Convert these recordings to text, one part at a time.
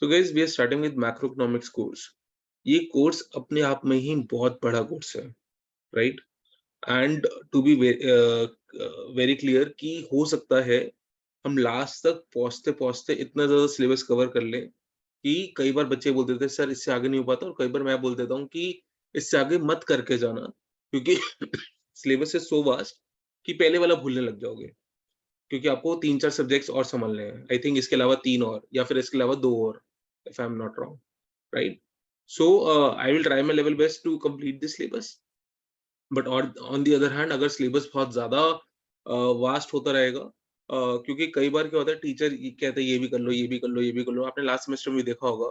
So guys we are starting with macroeconomics course. ये course अपने आप में ही बहुत बड़ा कोर्स है, right? And to be very clear कि हो सकता है हम लास्ट तक पहुंचते पहुंचते इतना ज्यादा सिलेबस कवर कर लें कि कई बार बच्चे बोल देते हैं सर इससे आगे नहीं हो पाता, और कई बार मैं बोल देता हूँ कि इससे आगे मत करके जाना, क्योंकि सिलेबस इज सो वास्ट कि पहले वाला भूलने लग जाओगे, क्योंकि आपको 3-4 सब्जेक्ट्स और संभालने हैं। आई थिंक इसके अलावा 3 और या फिर इसके अलावा 2 और, if I am not wrong, right? So I will try my level best to complete this syllabus, but और ऑन द अदर हैंड अगर सिलेबस बहुत ज़्यादा वास्ट होता रहेगा, क्योंकि कई बार क्या होता है टीचर ये कहते हैं ये भी कर लो, ये भी कर लो, ये भी कर लो। आपने लास्ट सेमेस्टर में भी देखा होगा,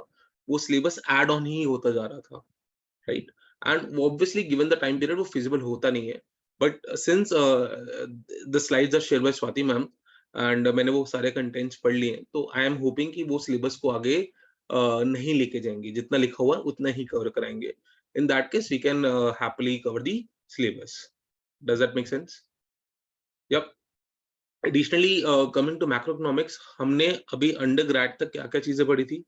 वो सिलेबस ऐड ऑन ही होता जा रहा था, right? And obviously given the time period वो फिजिबल होता नहीं है, but since the slides are share by Swati ma'am and मैंने वो सारे कंटेंट्स पढ़ लिए हैं, तो आई एम होपिंग कि वो सिलेबस को आगे नहीं लेके जाएंगे, जितना लिखा हुआ है उतना ही कवर कराएंगे। In that case we can happily cover the syllabus. Does that make sense? Yup. Additionally coming to macroeconomics, हमने अभी अंडर ग्रेड तक क्या क्या चीजें पढ़ी थी?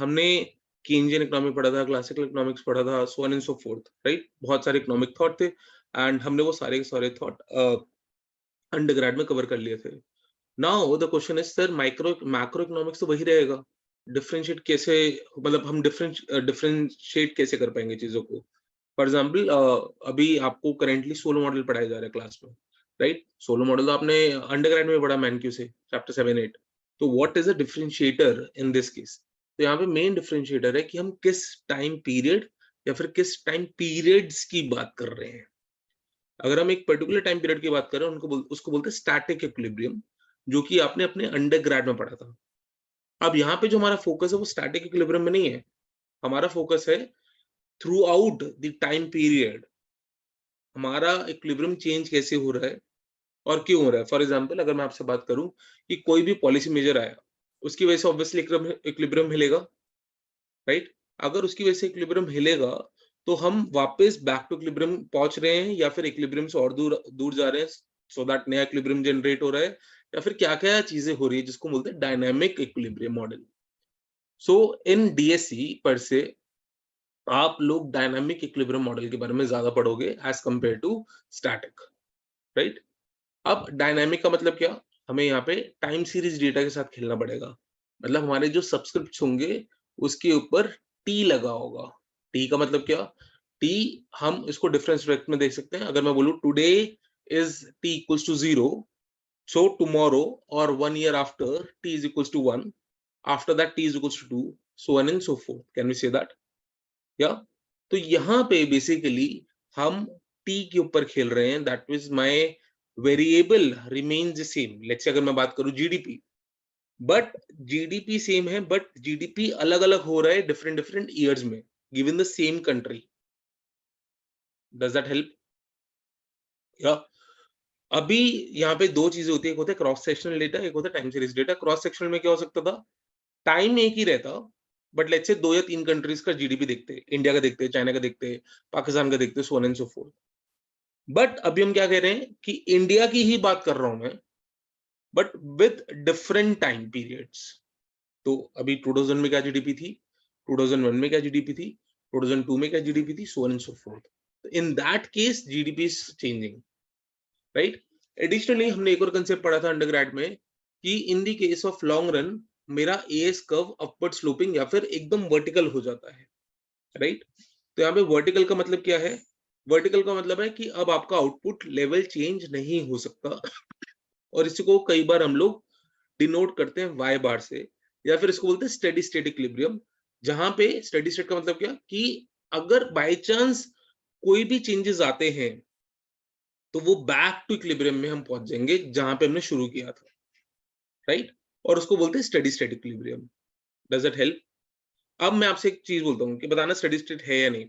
हमने केन्जियन इकोनॉमी पढ़ा था, क्लासिकल इकोनॉमिक्स पढ़ा था, सो on and so fourth, right? बहुत सारे इकोनॉमिक थॉट थे एंड हमने वो सारे के सारे थॉट अंडरग्रेड में कवर कर लिए थे। Now the question is sir micro macro economics तो वही रहेगा, डिफरेंशिएट कैसे, मतलब हम डिफरेंशिएट कैसे कर पाएंगे चीजों को? फॉर एग्जाम्पल अभी आपको करेंटली सोलो मॉडल पढ़ाया जा रहा है क्लास में, राइट? सोलो मॉडल तो आपने अंडरग्रेड में पढ़ा मैनक्यू से, चैप्टर 7-8। तो what is the differentiator in this case? तो यहाँ पे मेन डिफरेंशिएटर है कि हम किस टाइम पीरियड या फिर किस टाइम पीरियड्स की बात कर रहे हैं। अगर हम एक पर्टिकुलर टाइम पीरियड की बात कर रहे हैं, उसको बोलते हैं स्टैटिक इक्विलिब्रियम, जो कि आपने अपने अंडरग्रेड में पढ़ा था। अब यहाँ पे जो हमारा फोकस है वो स्टैटिक इक्विलिब्रियम में नहीं है, हमारा फोकस है through out the time period, हमारा इक्विलिब्रियम चेंज कैसे हो रहा है और क्यों हो रहा है। फॉर एग्जाम्पल अगर मैं आपसे बात करूं कि कोई भी पॉलिसी मेजर आया, उसकी वजह से ऑब्वियसली इक्विलिब्रियम हिलेगा, राइट? अगर उसकी वजह से इक्विलिब्रियम हिलेगा, तो हम वापस बैक टू इक्विलिब्रियम पहुंच रहे हैं या फिर इक्विलिब्रियम से और दूर दूर जा रहे हैं, सो दैट नया इक्विलिब्रियम जनरेट हो रहा है, या फिर क्या क्या चीजें हो रही है जिसको बोलते हैं डायनामिक इक्विलिब्रियम मॉडल। सो इन डीएससी पर से आप लोग डायनामिक इक्विलिब्रियम मॉडल के बारे में ज्यादा पढ़ोगे as compare to static, right? अब डायनामिक का मतलब क्या? हमें यहाँ पे टाइम सीरीज डेटा के साथ खेलना पड़ेगा, मतलब हमारे जो सब्सक्रिप्ट्स होंगे उसके ऊपर टी लगा होगा। टी का मतलब क्या? टी हम इसको डिफरेंस रेट में देख सकते हैं। अगर मैं बोलूं today is T equals to 0, so tomorrow और 1 year after T is equals to 1, after that T is equals to 2, so on and so forth. Can we say that? या तो यहाँ पे बेसिकली हम टी के ऊपर खेल रहे हैं, that means my variable remains the same. Let's say अगर मैं बात करूं जीडीपी, बट जीडीपी सेम है, बट जीडीपी अलग अलग हो रहा है डिफरेंट डिफरेंट ईयर्स में, given the same country. Does that help? या अभी यहाँ पे दो चीजें होती है, एक होता है क्रॉस सेक्शनल डेटा, एक होता है time series data. Cross sectional में क्या हो सकता था? टाइम एक ही रहता, बट लेट्स से 2 या 3 कंट्रीज का जीडीपी देखते हैं, इंडिया का देखते हैं, चाइना का देखते हैं, पाकिस्तान का देखते हैं, सो on and so fourth. But अभी हम क्या कह रहे हैं कि इंडिया की ही बात कर रहा हूं मैं, but with different time periods. तो अभी 2000 में क्या जीडीपी थी, 2001 में क्या जीडीपी थी, 2002 में क्या जीडीपी थी, सो on and so fourth. In that case GDP is changing, right? Additionally हमने एक और कंसेप्ट पढ़ा था अंडरग्रेड में कि इन the case of long run मेरा एएस कर्व अपवर्ड स्लोपिंग या फिर एकदम वर्टिकल हो जाता है, राइट? तो यहाँ पे वर्टिकल का मतलब क्या है? वर्टिकल का मतलब है कि अब आपका आउटपुट लेवल चेंज नहीं हो सकता, और इसको कई बार हम लोग डिनोट करते हैं वाई बार से, या फिर इसको बोलते हैं स्टेडी स्टेट इक्विलिब्रियम। जहां पे स्टेडी स्टेट का मतलब क्या कि अगर बाय चांस कोई भी चेंजेस आते हैं तो वो बैक टू इक्विलिब्रियम में हम पहुंच जाएंगे जहां पे हमने शुरू किया था, राइट? और उसको बोलते हैं steady state equilibrium. Does it help? अब मैं आपसे एक चीज बोलता हूँ कि बताना स्टेडी स्टेट है या नहीं।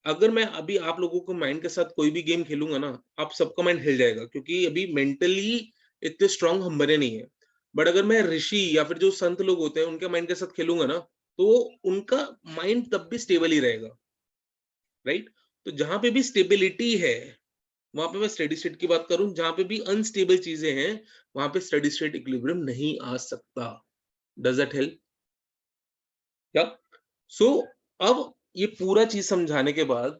अगर मैं अभी आप लोगों को माइंड के साथ कोई भी गेम खेलूंगा ना, आप सबका माइंड हिल जाएगा, क्योंकि अभी मेंटली इतने स्ट्रांग हम बने नहीं है। बट अगर मैं ऋषि या फिर जो संत लोग होते हैं उनके माइंड के साथ खेलूंगा ना, तो उनका माइंड तब भी स्टेबल ही रहेगा, राइट? तो जहां पे भी स्टेबिलिटी है वहां पे मैं स्टेडी स्टेट की बात करूं, जहां पे भी अनस्टेबल चीजें हैं वहां पे स्टेडी स्टेट इक्विलिब्रियम नहीं आ सकता। Does that help? या सो अब ये पूरा चीज समझाने के बाद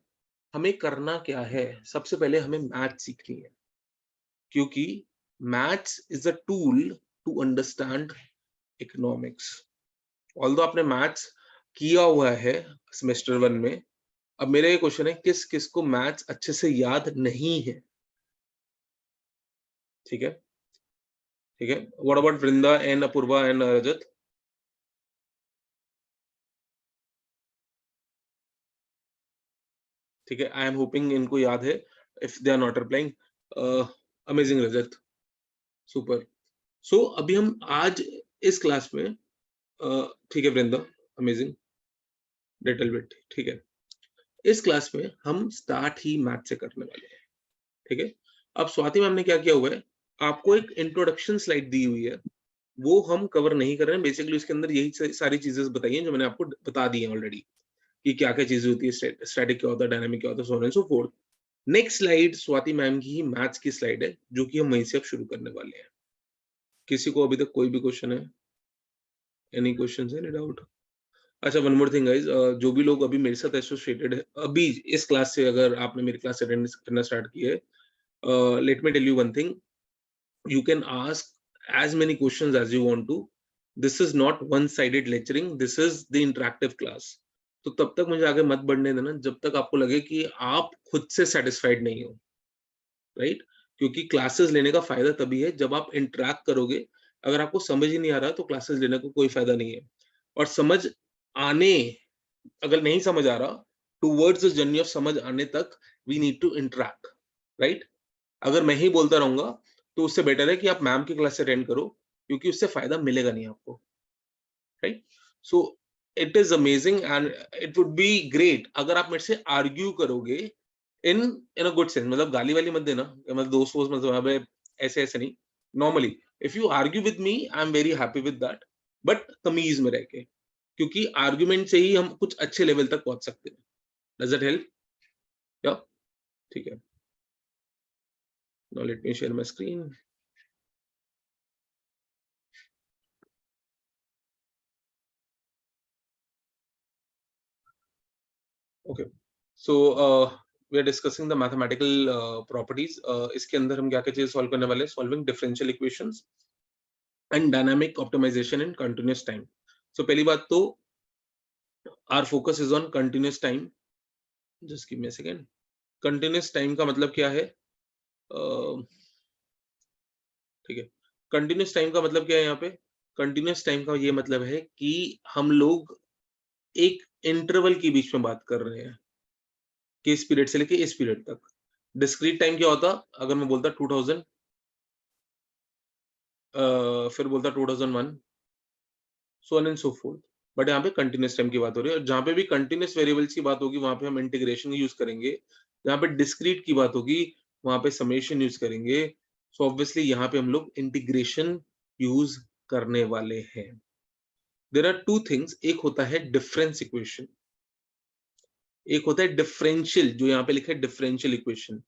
हमें करना क्या है? सबसे पहले हमें मैथ सीखनी है, क्योंकि maths is a tool to understand economics. Although आपने मैथ्स किया हुआ है सेमेस्टर 1 में, अब मेरा ये क्वेश्चन है किस किस को मैथ्स अच्छे से याद नहीं है? ठीक है, ठीक है। What about Vrinda and Apurva and Rajat? ठीक है, आई एम होपिंग इनको याद है। If they are not replying, amazing Rajat, super. So अभी हम आज इस क्लास में ठीक है वृंदा, अमेजिंग, लिटिल बिट, ठीक है। इस क्लास में हम स्टार्ट ही मैथ से करने वाले हैं, ठीक है। अब स्वाति मैम ने क्या किया हुआ है, आपको एक इंट्रोडक्शन स्लाइड दी हुई है, वो हम कवर नहीं कर रहे हैं। बेसिकली उसके अंदर यही सारी चीजें बताई हैं जो मैंने आपको बता दी हैं ऑलरेडी, कि क्या क्या चीजें होती है, स्टैटिक क्या होता है, डायनामिक क्या होता है, सो on and so fourth. Next slide Swati ma'am की ही मैथ्स की स्लाइड है, जो कि हम वहीं से अब शुरू करने वाले हैं। किसी को अभी तक कोई भी क्वेश्चन है? Any question, any doubt? अच्छा, वन मोर थिंग गाइस, जो भी लोग अभी मेरे साथ एसोसिएटेड है अभी इस क्लास से, अगर आपने मेरी क्लास अटेंड करना स्टार्ट की है, let me tell you one thing, you can ask as many questions as you want to. This is not one sided lecturing, this is the interactive class. तो तब तक मुझे आगे मत बढ़ने देना जब तक आपको लगे कि आप खुद से सेटिस्फाइड नहीं हो, राइट? क्योंकि क्लासेस लेने का फायदा तभी है जब आप इंटरेक्ट करोगे। अगर आपको समझ ही नहीं आ रहा तो क्लासेस लेने को कोई फायदा नहीं है। और समझ आने, अगर नहीं समझ आ रहा, टूवर्ड्स द जर्नी ऑफ समझ आने तक we need to interact, right? अगर मैं ही बोलता रहूंगा तो उससे बेटर है कि आप मैम की क्लास से अटेंड करो, क्योंकि उससे फायदा मिलेगा नहीं आपको, right? So it is amazing and it would be great अगर आप मेरे से आर्ग्यू करोगे इन इन अ गुड सेंस, मतलब गाली वाली मत देना, मतलब दोस्त वोस्त मतलब अबे ऐसे ऐसे नहीं, normally if you argue with me I am very happy with that, but तमीज में रह के, क्योंकि आर्ग्यूमेंट से ही हम कुछ अच्छे लेवल तक पहुंच सकते हैं। Does it help? या ठीक है, now let me share my screen. Okay, so we are discussing the mathematical properties. इसके अंदर हम क्या क्या चीजें सॉल्व करने वाले हैं? Solving differential equations and dynamic optimisation in continuous time. So पहली बात तो our focus is on continuous time. Just give me a second. Continuous time का मतलब क्या है? ठीक है, कंटीन्यूअस टाइम का मतलब क्या है यहाँ पे? कंटीन्यूअस टाइम का ये मतलब है कि हम लोग एक इंटरवल के बीच में बात कर रहे हैं, कि इस पीरियड से लेके इस पीरियड तक। डिस्क्रीट टाइम क्या होता? अगर मैं बोलता 2000, फिर बोलता 2001, सो on and so fourth. But यहाँ पे कंटिन्यूअस टाइम की बात हो रही है, और जहाँ पे भी कंटिन्यूअस वेरिएबल्स की बात होगी वहां पे हम इंटीग्रेशन यूज करेंगे। जहाँ पे डिस्क्रीट की बात होगी वहां पे समेशन यूज करेंगे। सो ऑब्वियसली यहाँ पे हम लोग इंटीग्रेशन यूज करने वाले हैं। देयर आर टू थिंग्स, एक होता है डिफरेंस इक्वेशन, एक होता है डिफरेंशियल, जो यहाँ पे लिखा है डिफरेंशियल इक्वेशन।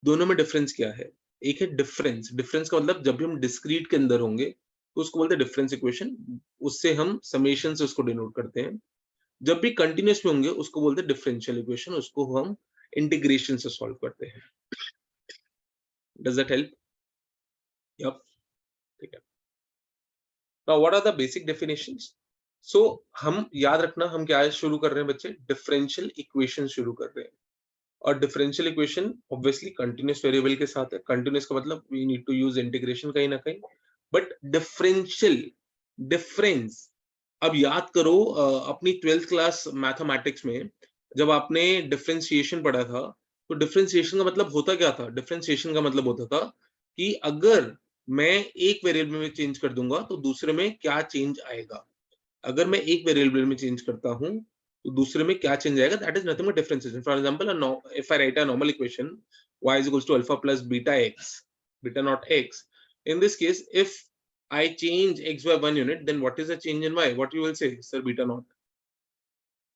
दोनों में डिफरेंस क्या है? एक है डिफरेंस, डिफरेंस का मतलब जब भी हम डिस्क्रीट के अंदर होंगे तो उसको बोलते हैं डिफरेंस इक्वेशन, उससे हम समेशन से उसको डिनोट करते हैं। जब भी कंटिन्यूअस में होंगे उसको बोलते हैं डिफरेंशियल इक्वेशन, उसको हम इंटीग्रेशन से सॉल्व करते हैं। Does that help? यप, ठीक है। Now what are the basic definitions? So हम याद रखना, हम क्या शुरू कर रहे हैं बच्चे? डिफरेंशियल इक्वेशन शुरू कर रहे हैं। और differential equation obviously continuous variable के साथ है। कंटीन्यूअस का मतलब we need to use integration कहीं ना कहीं, बट डिफरेंशियल, डिफरेंस। अब याद करो अपनी 12th क्लास मैथमेटिक्स में जब आपने डिफरेंशिएशन पढ़ा था, तो डिफरेंशिएशन का मतलब होता क्या था? डिफरेंशिएशन का मतलब होता था कि अगर मैं एक वेरिएबल में चेंज कर दूंगा तो दूसरे में क्या चेंज आएगा। अगर मैं एक वेरिएबल में चेंज करता हूं तो दूसरे में क्या चेंज आएगा, that is nothing but differentiation. For example, if I right a normal equation y is equals to alpha plus beta x, beta not x, in this case if I change x by 1 unit, then what is the change in y? What you will say? Sir, beta naught.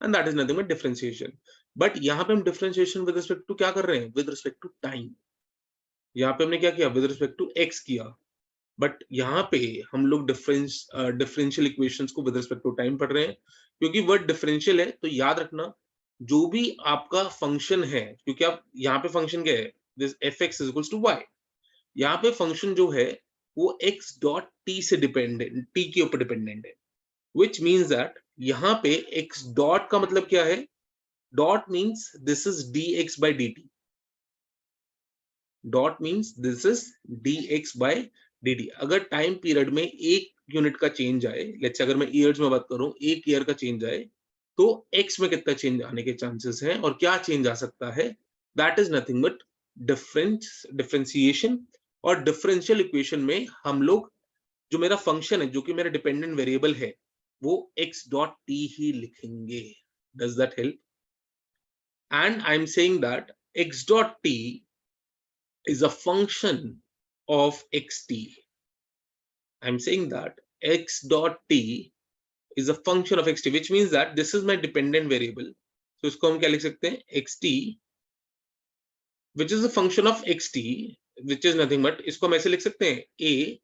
And that is nothing but differentiation. But यहाँ पे हम differentiation with respect to क्या कर रहे हैं? With respect to time. यहाँ पे हमने क्या किया? With respect to x किया। बट यहाँ पे हम लोग डिफरेंशियल इक्वेशंस को विद रिस्पेक्ट टू टाइम पढ़ रहे हैं, क्योंकि वर्ड डिफरेंशियल है तो याद रखना जो भी आपका फंक्शन है, क्योंकि आप यहाँ पे फंक्शन क्या है, this F X is equals to Y, यहाँ पे फंक्शन जो है वो x डॉट टी से डिपेंडेंट, टी के ऊपर डिपेंडेंट है, which means that यहाँ पे x डॉट का मतलब क्या है, dot means this is dx by dt, dot means this is dx by dt। अगर टाइम पीरियड में एक यूनिट का चेंज आए, लेट्स से अगर मैं ईयर्स में बात करूं, एक ईयर का चेंज आए तो x में कितना चेंज आने के चांसेस हैं और क्या चेंज आ सकता है, that is nothing but differentiation. और डिफरेंशियल इक्वेशन में हम लोग जो मेरा फंक्शन है, जो कि मेरा डिपेंडेंट वेरिएबल है, वो x डॉट टी ही लिखेंगे। Does that help? And I am saying that x dot T is a function of xt. I'm saying that x dot t is a function of xt, which means that this is my dependent variable. So इसको हम क्या लिख सकते हैं, xt, which is a function of xt, which is nothing but, इसको हम ऐसे लिख सकते हैं a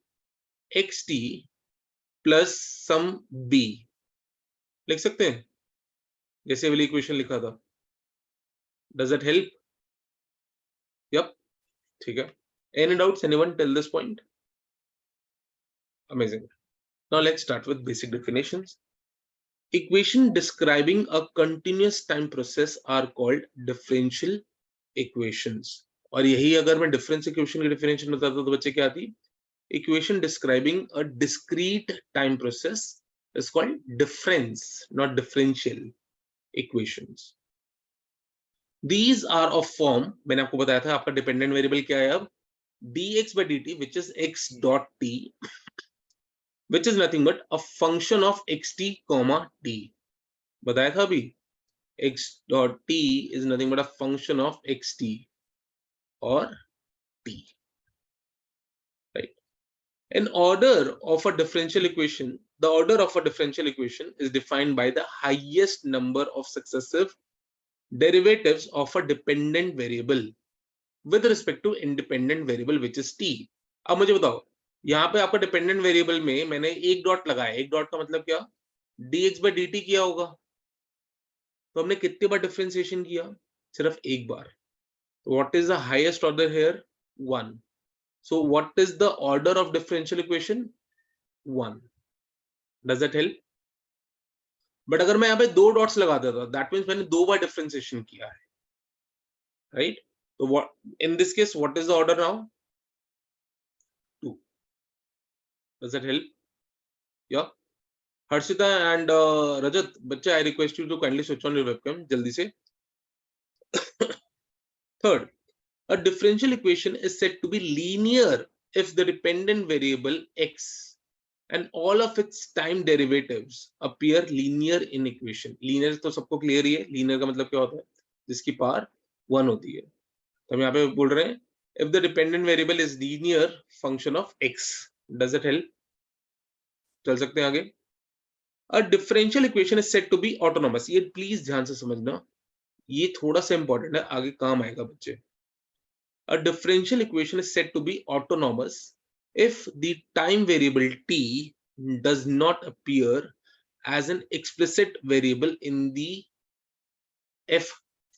xt plus some b, लिख सकते हैं जैसे वाली इक्वेशन लिखा था। Does that help? Yep, ठीक है। Any doubts anyone till this point? Amazing. Now let's start with basic definitions. Equation describing a continuous time process are called differential equations. और यही अगर मैं difference equation की definition बताता तो बच्चे क्या आती, equation describing a discrete time process is called difference, not differential equations. These are of form, मैंने आपको बताया था आपका dependent variable क्या है अब, dx by dt, which is x dot t, which is nothing but a function of xt comma t. बताया था अभी, x dot t is nothing but a function of xt or t, right? An order of a differential equation, the order of a differential equation is defined by the highest number of successive derivatives of a dependent variable with respect to independent variable which is t. अब मुझे बताओ, यहाँ पे आपका dependent variable में मैंने एक dot लगाया, एक डॉट का मतलब क्या, dx by dt किया होगा, तो हमने कितनी बार डिफरेंशिएशन किया, सिर्फ एक बार। What is the highest order here? 1. So what is the order of differential equation? 1. Does that help? But अगर मैं यहाँ पे दो डॉट्स लगा देता, that means मैंने दो बार डिफरेंशिएशन किया है, right? So what in this case, what is the order now? 2. Does that help? Yeah. Harshita and Rajat, बच्चे, I request you to kindly switch on your webcam जल्दी से। Third, a differential equation is said to be linear if the dependent variable x and all of its time derivatives appear linear in equation. Linear तो सबको clear ही है, linear का मतलब क्या होता है, जिसकी पावर 1 होती है। तो हम यहाँ पे बोल रहे हैं if the dependent variable is linear function of x. Does it help? चल सकते हैं आगे। A differential equation is said to be autonomous. ये प्लीज ध्यान से समझना, ये थोड़ा सा इंपॉर्टेंट है, आगे काम आएगा बच्चे। A differential equation is said to be autonomous if the time variable t does not appear as an explicit variable in the f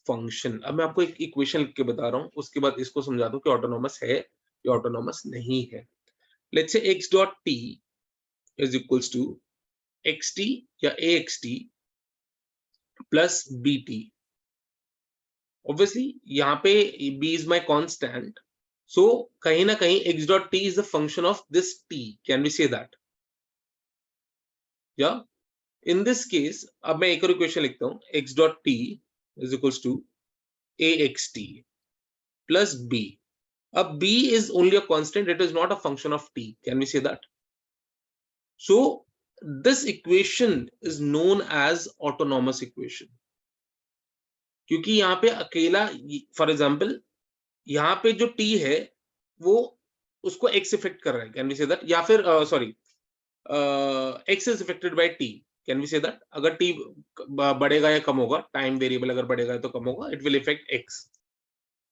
function. अब मैं आपको एक इक्वेशन लिख के बता रहा हूं, उसके बाद इसको समझा दूं कि ऑटोनॉमस है या ऑटोनॉमस नहीं है। Let's say x dot t is equals to xt या axt प्लस bt। Obviously यहाँ पे b is my constant, so कहीं ना कहीं x dot t is a function of this t. Can we say that? Yeah. In this case, अब मैं एक और इक्वेशन लिखता हूँ, x dot t is equals to axt plus b. अब b is only a constant; it is not a function of t. Can we say that? So this equation is known as autonomous equation. क्योंकि यहाँ पे अकेला, for example यहाँ पे जो t है वो उसको x इफेक्ट कर रहा है, कैन वी से दैट, या फिर sorry x is affected by t, can we say that. अगर t बढ़ेगा या कम होगा, टाइम वेरिएबल अगर बढ़ेगा तो कम होगा, it will effect x।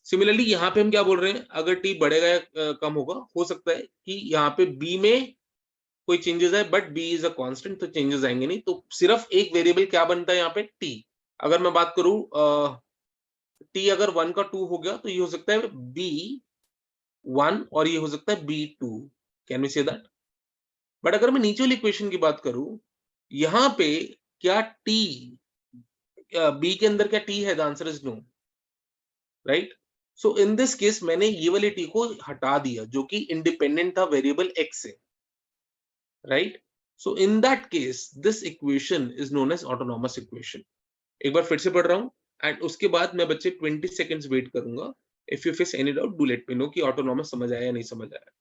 Similarly यहाँ पे हम क्या बोल रहे हैं, अगर टी बढ़ेगा या कम होगा, हो सकता है कि यहाँ पे बी में कोई चेंजेस है, but B is a constant, तो चेंजेस आएंगे नहीं, तो सिर्फ एक वेरिएबल क्या बनता है यहाँ पे, टी। अगर मैं बात करूं टी अगर 1 का 2 हो गया तो ये हो सकता है बी 1 और ये हो सकता है B 2। Can we say that? But अगर मैं नीचे वाली इक्वेशन की बात करूं, यहाँ पे क्या टी बी के अंदर क्या टी है? The answer is no, right? So in this case मैंने ये वाली टी को हटा दिया जो कि इंडिपेंडेंट था वेरिएबल एक्स से, right? So in that case this equation is known as autonomous equation. एक बार फिर से पढ़ रहा हूं एंड उसके बाद मैं बच्चे 20 सेकंड्स वेट करूंगा। If you face any doubt do let me no कि ऑटोनॉमस समझ आया या नहीं समझ आया।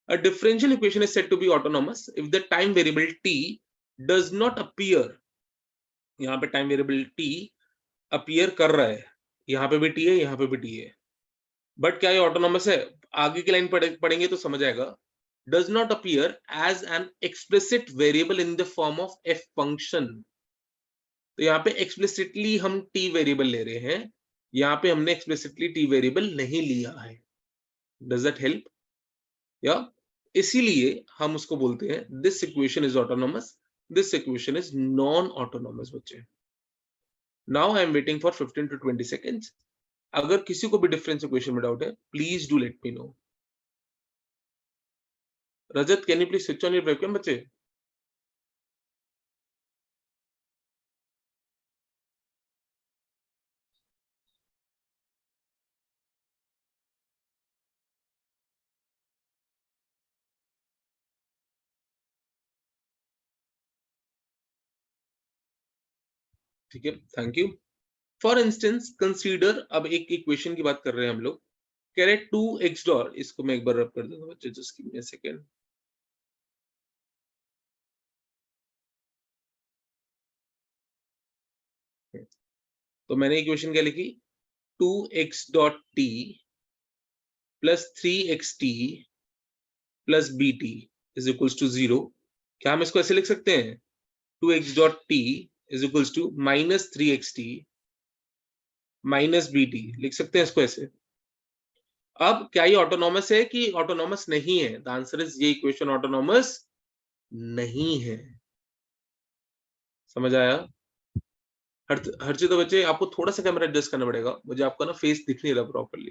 A differential equation is said to be autonomous if the time variable t does not appear, यहाँ पे टाइम वेरिएबल t अपीयर कर रहा है, यहाँ पे भी t है, यहाँ पे भी t है, बट क्या ये ऑटोनॉमस है? आगे की लाइन पढ़ेंगे तो समझ आएगा। Does not appear as an explicit variable in the form of f function. तो यहाँ पे एक्सप्लिसिटली हम t वेरिएबल ले रहे हैं, यहाँ पे हमने एक्सप्लिसिटली t वेरिएबल नहीं लिया है। Does that help? या इसीलिए हम उसको बोलते हैं this equation is autonomous, this equation is non autonomous बच्चे। Now I am waiting for 15 to 20 seconds. अगर किसी को भी डिफरेंस इक्वेशन में डाउट है please do let me know. Rajat can you please switch on your webcam बच्चे? ठीक है, thank you. For instance consider, अब एक इक्वेशन की बात कर रहे हैं हम लोग, कह रहे 2x डॉट, इसको मैं एक बार रब कर दूंगा बच्चे, just give me a second. तो मैंने इक्वेशन क्या लिखी, 2x dot t plus 3xt plus bt is equals to 0। क्या हम इसको ऐसे लिख सकते हैं, 2x dot t is equals to minus 3xt minus bt, लिख सकते हैं इसको ऐसे। अब क्या ये ऑटोनॉमस है कि ऑटोनॉमस नहीं है? द आंसर इज ये इक्वेशन ऑटोनॉमस नहीं है। समझ आया? हर चीज तो बच्चे आपको थोड़ा सा कैमरा एडजस्ट करना पड़ेगा, मुझे आपका ना फेस दिख नहीं रहा प्रॉपर्ली।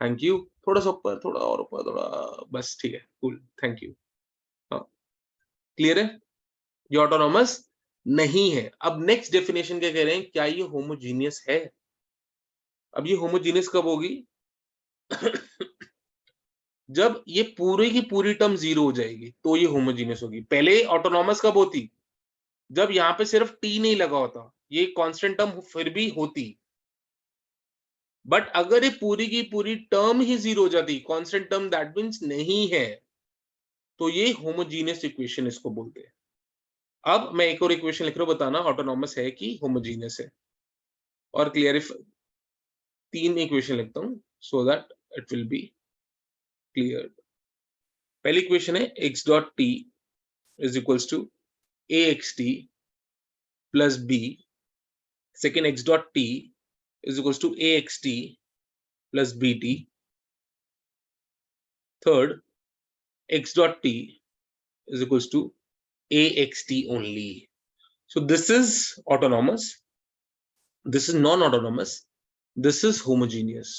Thank you. थोड़ा सा ऊपर, थोड़ा और ऊपर, थोड़ा, बस ठीक है, कूल, थैंक यू। हाँ, क्लियर है? ये ऑटोनॉमस नहीं है। अब नेक्स्ट डेफिनेशन क्या कह रहे हैं, क्या ये होमोजीनियस है? अब ये होमोजीनियस कब होगी? जब ये पूरी की पूरी टर्म जीरो हो जाएगी तो ये होमोजीनियस होगी। पहले ऑटोनॉमस कब होती? जब यहाँ पे सिर्फ टी नहीं लगा होता, ये कांस्टेंट टर्म फिर भी होती, बट अगर ये पूरी की पूरी टर्म ही जीरो हो जाती, कांस्टेंट टर्म दैट मींस नहीं है, तो ये होमोजीनियस इक्वेशन इसको बोलते हैं। अब मैं एक और इक्वेशन लिख रहा हूं, बताना ऑटोनॉमस है कि होमोजीनियस है। और क्लियरिफाई, 3 इक्वेशन लिखता हूं so that it will be clear. पहली इक्वेशन है x dot t is equals to axt plus b। Second, x dot t is equals to axt plus bt. Third, x dot t is equals to axt only. So this is autonomous, this is non-autonomous, this is homogeneous.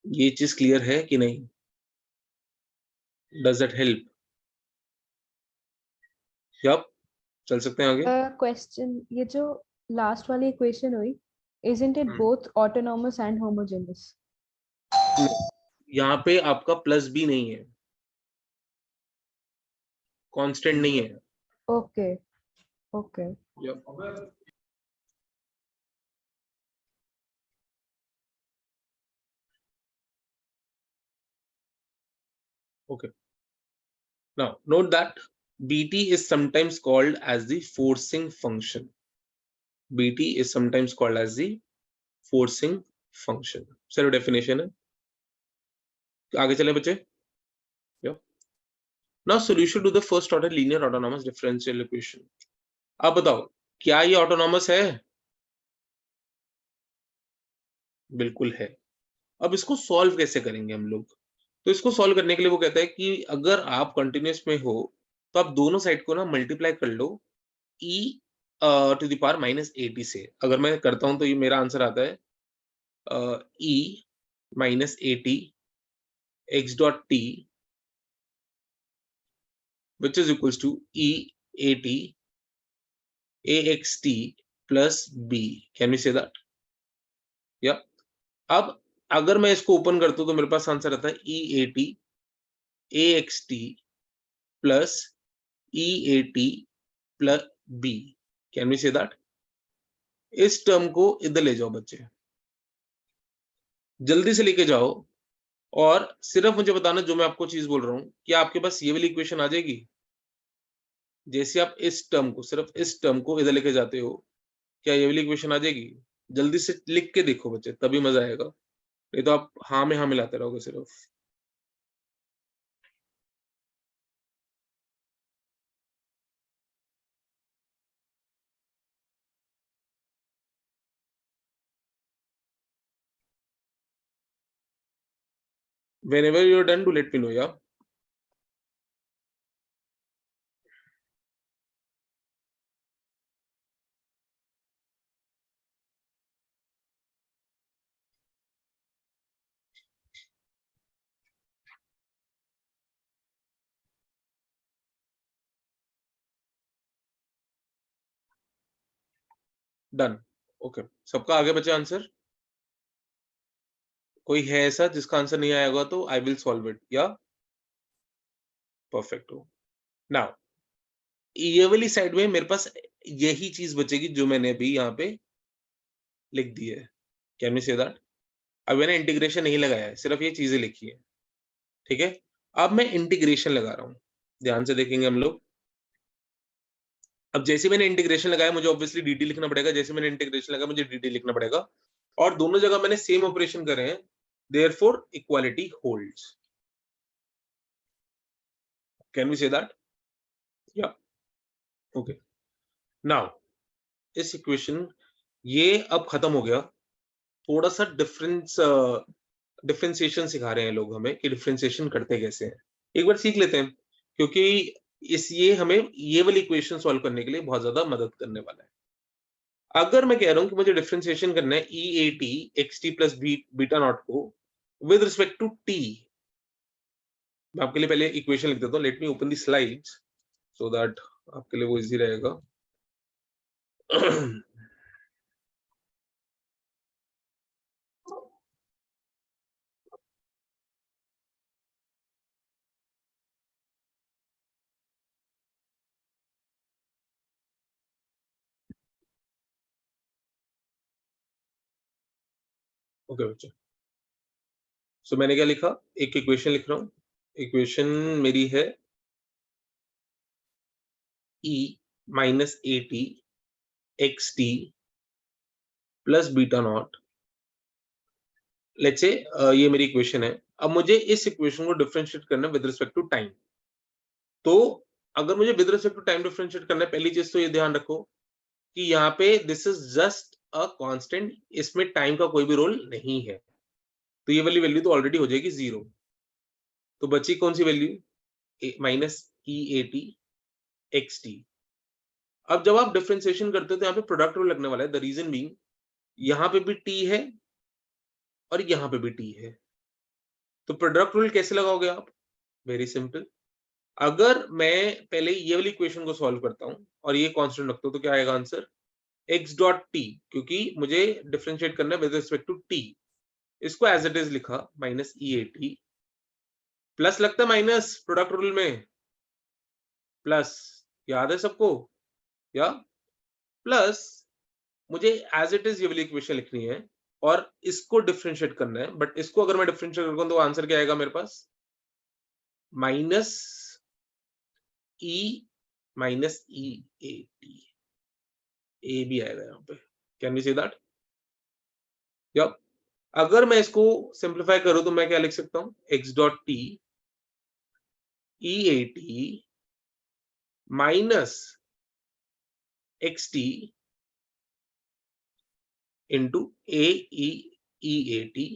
ये चीज clear है कि नहीं? Does that help? Yup, चल सकते हैं आगे। Question, ये जो लास्ट वाली इक्वेशन हुई, isn't it both autonomous and homogeneous? यहाँ पे आपका प्लस भी नहीं है, कांस्टेंट नहीं है। Okay okay. Yep. Okay. Now note that bt is sometimes called as the forcing function. bt is sometimes called as the forcing function. Sir definition है, आगे चले बच्चे। Now solution to the first order linear autonomous differential equation. अब बताओ क्या ये autonomous है? बिल्कुल है। अब इसको सॉल्व कैसे करेंगे हम लोग? तो इसको सॉल्व करने के लिए वो कहता है कि अगर आप कंटीन्यूअस में हो, तो आप दोनों साइड को ना मल्टीप्लाई कर लो e टू द पावर -80 से। अगर मैं करता हूँ तो ये मेरा आंसर आता है e -80 x dot t which is equals to e80 axt plus b. Can we say that? या अब अगर मैं इसको ओपन करता हूँ तो मेरे पास आंसर आता है e80 axt plus e80 plus b. Can we say that? इस टर्म को इधर ले जाओ बच्चे, जल्दी से लेके जाओ और सिर्फ मुझे बताना जो मैं आपको चीज बोल रहा हूँ, क्या आपके पास ये वाली इक्वेशन आ जाएगी? जैसे आप इस टर्म को, सिर्फ इस टर्म को इधर लेके जाते हो, क्या ये वाली इक्वेशन आ जाएगी? जल्दी से लिख के देखो बच्चे, तभी मजा आएगा, नहीं तो आप हाँ में हाँ मिलाते रहोगे सिर्फ। Whenever you're done, do let me know, yeah. Done. Okay, सबका आगे बचे आंसर? कोई है ऐसा जिसका आंसर नहीं आया होगा तो आई विल सॉल्व इट, या परफेक्ट हो। नाउ ये वाली साइड में मेरे पास यही चीज बचेगी जो मैंने अभी यहाँ पे लिख दी है। Can we say that? अब मैंने इंटीग्रेशन नहीं लगाया है, सिर्फ ये चीजें लिखी है, ठीक है। अब मैं इंटीग्रेशन लगा रहा हूँ, ध्यान से देखेंगे हम लोग। अब जैसे मैंने इंटीग्रेशन लगाया, मुझे ऑब्वियसली dt लिखना पड़ेगा, जैसे मैंने इंटीग्रेशन लगाया मुझे dt लिखना पड़ेगा, और दोनों जगह मैंने सेम ऑपरेशन करे हैं, therefore equality holds. Can we say that? या ओके। नाउ इस इक्वेशन, ये अब खत्म हो गया। थोड़ा सा डिफरेंशिएशन सिखा रहे हैं लोग हमें कि डिफरेंशिएशन करते कैसे हैं, एक बार सीख लेते हैं, क्योंकि ये हमें ये वाली इक्वेशन सॉल्व करने के लिए बहुत ज्यादा मदद करने वाला है। अगर मैं कह रहा हूं कि मुझे डिफरेंशिएशन करना है EAT XT plus beta not को विद रिस्पेक्ट टू t, मैं आपके लिए पहले इक्वेशन लिख देता हूं। Let me open the slides so that आपके लिए वो इजी रहेगा। ओके बच्चे, सो मैंने क्या लिखा, एक इक्वेशन लिख रहा हूं। इक्वेशन मेरी है E minus AT XT plus beta not. Let's say ये मेरी इक्वेशन है। अब मुझे इस इक्वेशन को डिफरेंशिएट करना है विद रिस्पेक्ट टू टाइम। तो अगर मुझे with respect to time differentiate करना है, पहली चीज तो ये ध्यान रखो कि यहाँ पे this is just a constant, इसमें टाइम का कोई भी रोल नहीं है, तो ये वाली वैल्यू तो ऑलरेडी हो जाएगी 0। तो बची कौन सी वैल्यू? Minus EAT XT। अब जब आप डिफरेंशिएशन करते हो तो यहाँ पे प्रोडक्ट रूल लगने वाला है। द रीजन बीइंग, यहाँ पे भी t है और यहाँ पे भी t है, तो प्रोडक्ट रूल कैसे लगाओगे आप? Very simple. अगर मैं पहले ये वाली इक्वेशन को सॉल्व करता हूँ और ये कांस्टेंट रखता हूँ, तो क्या आएगा आंसर? x डॉट t, क्योंकि मुझे डिफरेंशिएट करना है विद रिस्पेक्ट टू t। इसको एज इट इज लिखा माइनस EAT, प्लस लगता है माइनस प्रोडक्ट रूल में, प्लस, याद है सबको? या प्लस मुझे एज इट इज ये वाली इक्वेशन लिखनी है और इसको डिफरेंशिएट करना है, बट इसको अगर मैं डिफरेंशिएट करूँ तो आंसर क्या आएगा मेरे पास? Minus E minus EAT, a भी आएगा यहाँ पे। Can we say that? या अगर मैं इसको सिंप्लीफाई करूं तो मैं क्या लिख सकता हूं? x dot t EAT minus XT into AE EAT,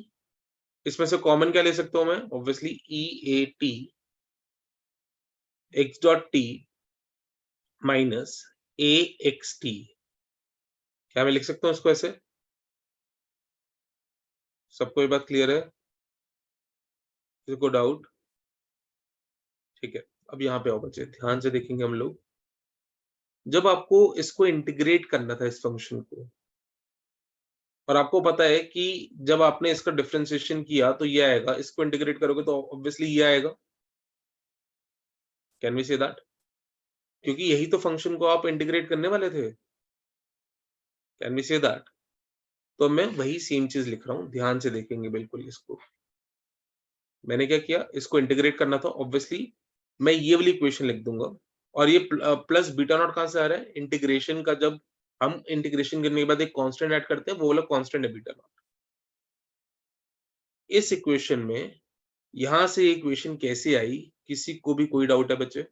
इसमें से कॉमन क्या ले सकता हूं मैं? Obviously EAT x dot t minus AXT, क्या मैं लिख सकता हूं इसको ऐसे? सबको ये बात क्लियर है? किसी को डाउट? ठीक है, अब यहाँ पे आओ बच्चे, ध्यान से देखेंगे हम लोग। जब आपको इसको इंटीग्रेट करना था इस फंक्शन को, और आपको पता है कि जब आपने इसका डिफरेंशिएशन किया तो ये आएगा, इसको इंटीग्रेट करोगे तो ऑब्वियसली ये आएगा। Can we say that? क्योंकि यही तो फंक्शन को आप इंटीग्रेट करने वाले थे। Can we say that? तो मैं वही सेम चीज लिख रहा हूं, ध्यान से देखेंगे बिल्कुल इसको। मैंने क्या किया, इसको इंटीग्रेट करना था, ऑब्वियसली मैं ये वाली इक्वेशन लिख दूंगा, और ये प्लस बीटा नॉट कहां से आ रहा है? इंटीग्रेशन का, जब हम इंटीग्रेशन करने के बाद एक कांस्टेंट ऐड करते हैं, वो वाला कांस्टेंट है बीटा नॉट। इस इक्वेशन में यहां से इक्वेशन कैसे आई, किसी को भी कोई डाउट है बच्चे?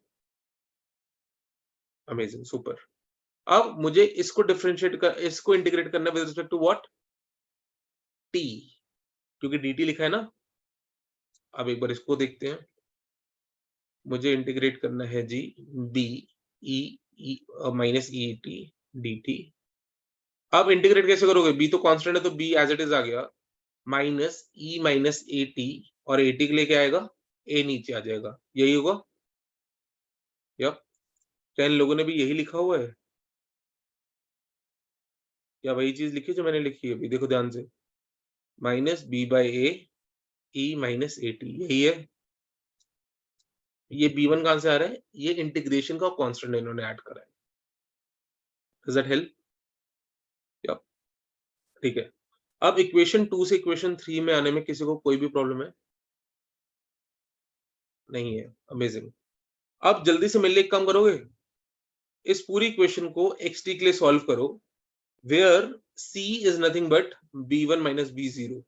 Amazing, super. अब मुझे इसको डिफरेंशिएट कर, इसको इंटीग्रेट करना with respect to what? T, क्योंकि dt लिखा है ना। अब एक बार इसको देखते हैं, मुझे इंटीग्रेट करना है जी b e minus E T D T. अब इंटीग्रेट कैसे करोगे? b तो कांस्टेंट है तो b एज इट इज आ गया, minus E minus A T, और ए टी के लिए क्या आएगा? a नीचे आ जाएगा, यही होगा। या क्या इन लोगों ने भी यही लिखा हुआ है, या वही चीज लिखी जो मैंने लिखी है? अभी देखो ध्यान से, minus B by A E minus A T, यही है। ये b1 कहां से आ रहा है? ये इंटीग्रेशन का कांस्टेंट इन्होंने ऐड करा है। Does that help? या ठीक है। अब इक्वेशन 2 से इक्वेशन 3 में आने में किसी को कोई भी प्रॉब्लम है? नहीं है, अमेजिंग। अब जल्दी से मेरे लिए एक काम करोगे, इस पूरी इक्वेशन को xt के लिए सॉल्व करो, where c is nothing but b1 minus b0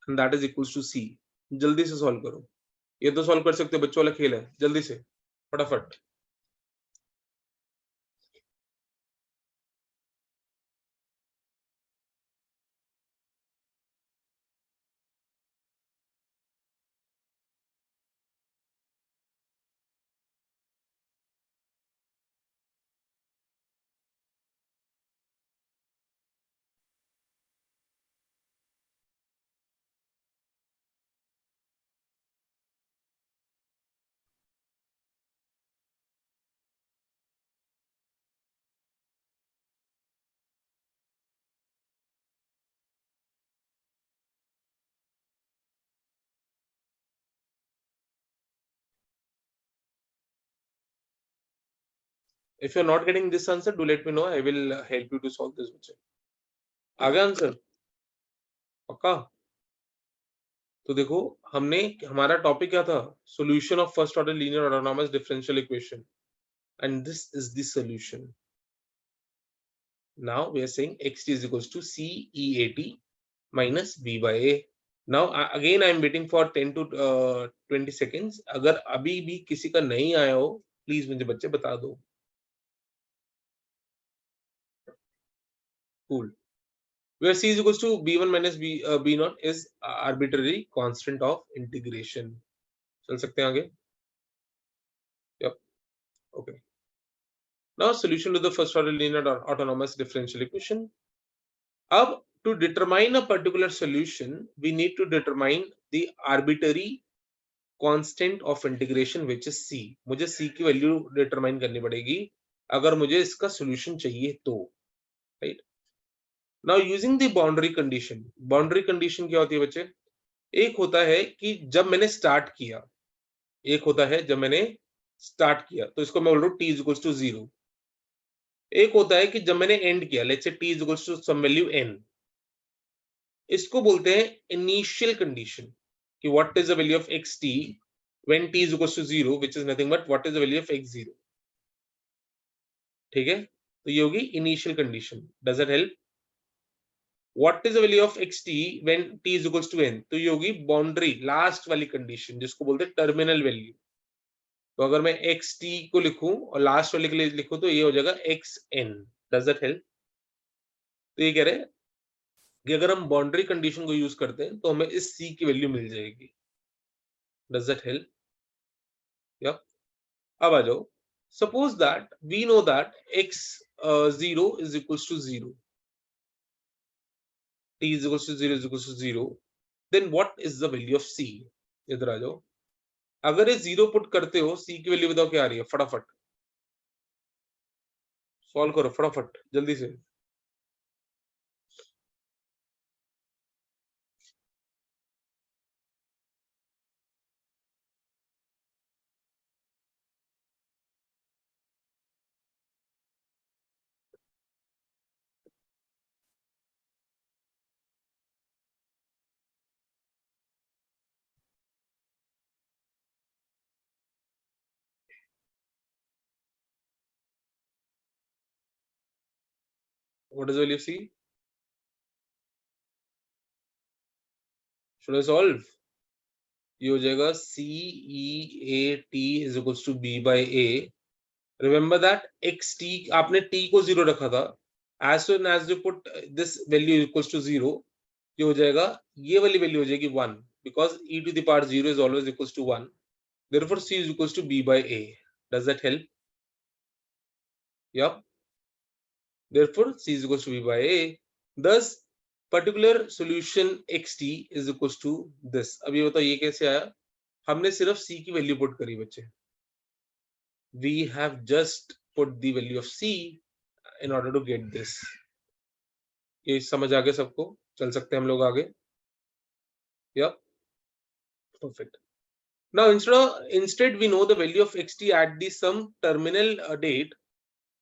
and that is equals to c। जल्दी से सॉल्व करो, ये तो सॉल्व कर सकते हो, बच्चों वाला खेल है, जल्दी से फटाफट। If you're not getting this answer, do let me know. I will help you to solve this बच्चे। आ गया आंसर पक्का? तो देखो, हमने, हमारा टॉपिक क्या था? Solution of first order linear autonomous differential equation, and this is the solution. Now we are saying xt is equals to CEAT minus b by a. Now again I am waiting for 10 to 20 seconds. अगर अभी भी किसी का नहीं आया हो, please मुझे बच्चे बता दो। Cool. Where c is equals to b1 minus b naught is arbitrary constant of integration. चल सकते हैं आगे? Yep. Okay. Now solution to the first order linear autonomous differential equation. अब to determine a particular solution, we need to determine the arbitrary constant of integration which is c. मुझे c की value determine करनी पड़ेगी अगर मुझे इसका solution चाहिए तो, right? Now using the boundary condition. Boundary condition क्या होती है बच्चे? एक होता है कि जब मैंने स्टार्ट किया, एक होता है जब मैंने स्टार्ट किया, तो इसको मैं बोल रहा हूँ t इज इक्वल्स टू 0। एक होता है कि जब मैंने एंड किया, let's say t is equals to some value n, इसको बोलते हैं इनिशियल कंडीशन, कि what is the value of xt when t is equals to 0, which is nothing but what is the value of x0। ठीक है, तो ये होगी initial condition. Does it help? What is the value of xt when t is equals to n, तो ये होगी boundary last वाली condition, जिसको बोलते हैं टर्मिनल वैल्यू। तो अगर मैं xt को लिखूं और लास्ट वाले के लिए लिखूं तो ये हो जाएगा xn। Does it help? तो ये कह रहे हैं कि अगर हम बाउंड्री कंडीशन को यूज करते हैं तो हमें इस c की वैल्यू मिल जाएगी। Does that help? यप। अब आ जाओ, suppose that we know that x 0 is equals to 0, t is equals to 0 is equals to 0, then what is the value of c? इधर आ जाओ, अगर ये 0 पुट करते हो, c की वैल्यू बताओ क्या आ रही है, फटाफट सॉल्व करो, फटाफट जल्दी से। What is the value of c? Should I solve? ये हो जाएगा c e a t is equals to b by a. Remember that x t आपने t को 0 रखा था, as soon as you put this value equals to 0, ये हो जाएगा, ये वाली वैल्यू हो जाएगी 1, because e to the power 0 is always equals to 1. Therefore c is equals to b by a. Does that help? Yep. Therefore c is equals to b by a. Thus particular solution xt is equals to this. अब ये बताओ ये कैसे आया? हमने सिर्फ c की value put करी बच्चे। We have just put the value of c in order to get this. ये समझ आ गया सबको? चल सकते हैं हम लोग आगे? Yep. Perfect. Now instead we know the value of xt at the some terminal date.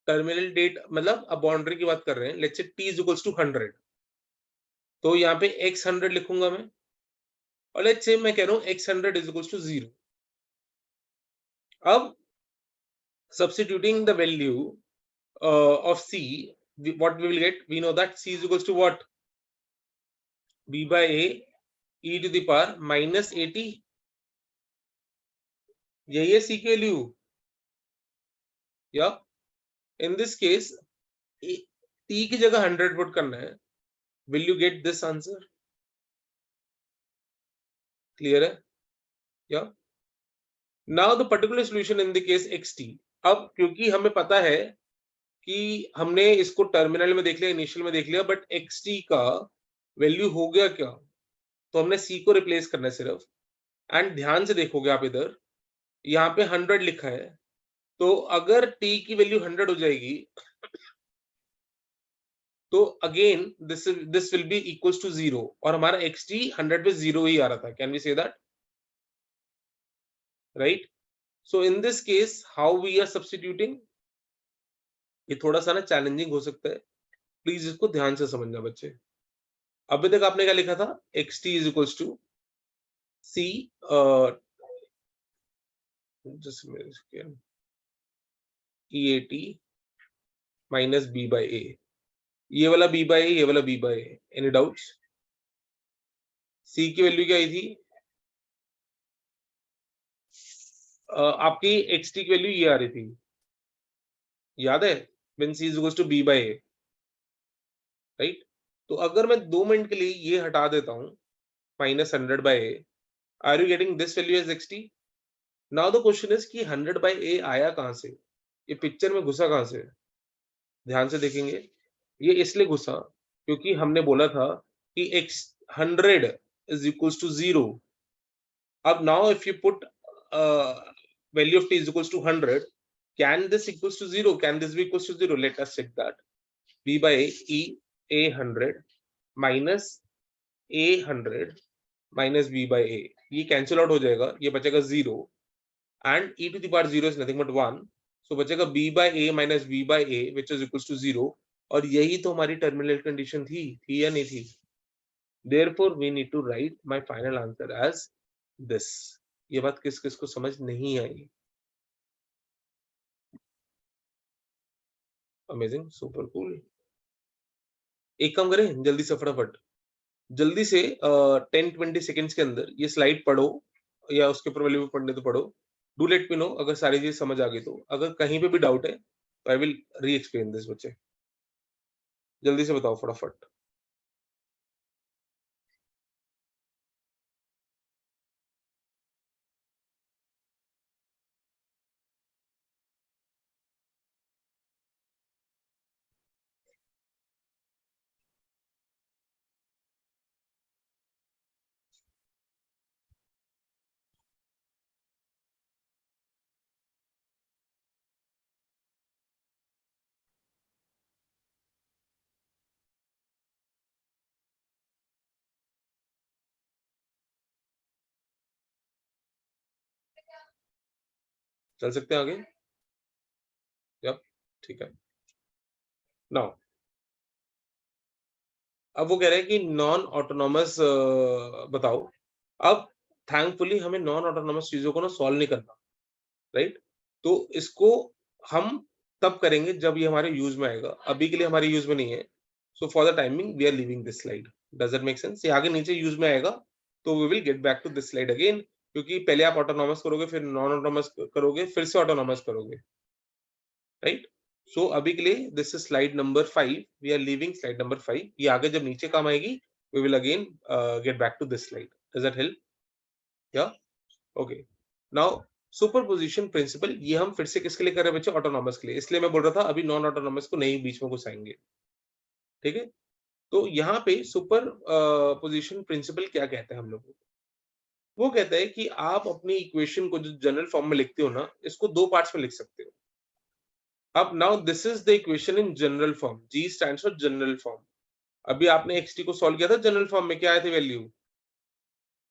Terminal date मतलब अब बाउंड्री की बात कर रहे हैं। Let's say t is equals to 100. तो यहाँ पे x 100 लिखूंगा मैं, और let's say मैं कह रहा हूँ x 100 is equals to 0. अब substituting the value of c, what we will get? We know that c is equals to what? b by a e to the power minus 80. यही है c की value. या इन this case t की जगह 100 put करना है। Will you get this answer? Clear है? Yeah. Now the particular solution in the case xt. अब क्योंकि हमें पता है कि हमने इसको टर्मिनल में देख लिया, इनिशियल में देख लिया, बट xt का वैल्यू हो गया क्या, तो हमने c को रिप्लेस करना है सिर्फ। एंड ध्यान से देखोगे आप इधर, यहाँ पे 100 लिखा है, तो अगर t की वैल्यू 100 हो जाएगी तो again this will be equals to 0, और हमारा xt 100 पे 0 ही आ रहा था। Can we say that? Right? So in this case how we are substituting, ये थोड़ा सा ना चैलेंजिंग हो सकता है, प्लीज इसको ध्यान से समझना बच्चे। अभी तक आपने क्या लिखा था? xt is equals to c eat minus b by a, ये वाला b by a, ये वाला b by a। Any doubts? c की वैल्यू क्या आई थी? आपकी xt की वैल्यू ये आ रही थी, याद है? when c is equals to b by a, right? तो अगर मैं 2 मिनट के लिए ये हटा देता हूं, minus 100 by a, are you getting this value as xt? Now the question is कि 100 by a आया कहां से, ये पिक्चर में घुसा कहां से? ध्यान से देखेंगे, ये इसलिए घुसा क्योंकि हमने बोला था कि x 100 is equals to 0. अब now if you put value of t is equals to 100, can this equals to 0? Can this be equals to 0? Let us check that. b by a 100 minus a 100 minus b by a, ये cancel out हो जाएगा, ये बचेगा 0, and e to the power 0 is nothing but 1, so बचेगा b by a minus b by a which is equals to 0, और यही तो हमारी टर्मिनल कंडीशन थी या नहीं थी? Therefore we need to write my final answer as this. ये बात किस किस को समझ नहीं आई? Amazing, super cool. एक काम करें जल्दी से, फटाफट जल्दी से 10-20 सेकेंड्स के अंदर ये स्लाइड पढ़ो, या उसके ऊपर वैल्यू पढ़ने तो पढ़ो। डू लेट मी नो अगर सारी चीज समझ आ गई तो। अगर कहीं पे भी डाउट है तो आई विल री एक्सप्लेन दिस बच्चे। जल्दी से बताओ फटाफट। चल सकते हैं आगे? यप, ठीक है। नाउ अब वो कह रहे हैं कि नॉन ऑटोनॉमस बताओ। अब थैंकफुली हमें नॉन ऑटोनॉमस चीज़ों को ना सॉल्व नहीं करना, राइट? तो इसको हम तब करेंगे जब ये हमारे यूज़ में आएगा। अभी के लिए हमारे यूज़ में नहीं है। So for the timing we are leaving this slide. Does that make sense? ये आगे नीचे यूज़ में आएगा, तो we will get back to this slide again, क्योंकि पहले आप ऑटोनॉमस करोगे, फिर नॉन ऑटोनॉमस करोगे, फिर से ऑटोनॉमस करोगे, राइट? सो अभी के लिए this is slide number 5, we are leaving slide number 5। ये आगे जब नीचे काम आएगी, we will again get back to this slide. Does that help? या ओके। नाउ सुपरपोजिशन प्रिंसिपल, ये हम फिर से किसके लिए कर रहे हैं बच्चे? ऑटोनॉमस के लिए। इसलिए मैं बोल रहा था अभी नॉन ऑटोनॉमस को नहीं बीच में घुसाएंगे, ठीक है? तो यहाँ पे सुपर पोजिशन प्रिंसिपल क्या कहते हैं हम लोग को? वो कहता है कि आप अपनी इक्वेशन को जो जनरल फॉर्म में लिखते हो ना, इसको दो पार्ट्स में लिख सकते हो। अब now this is the equation in general form. Ji stands for general form. अभी आपने xt को सॉल्व किया था जनरल फॉर्म में, क्या आए थे वैल्यू?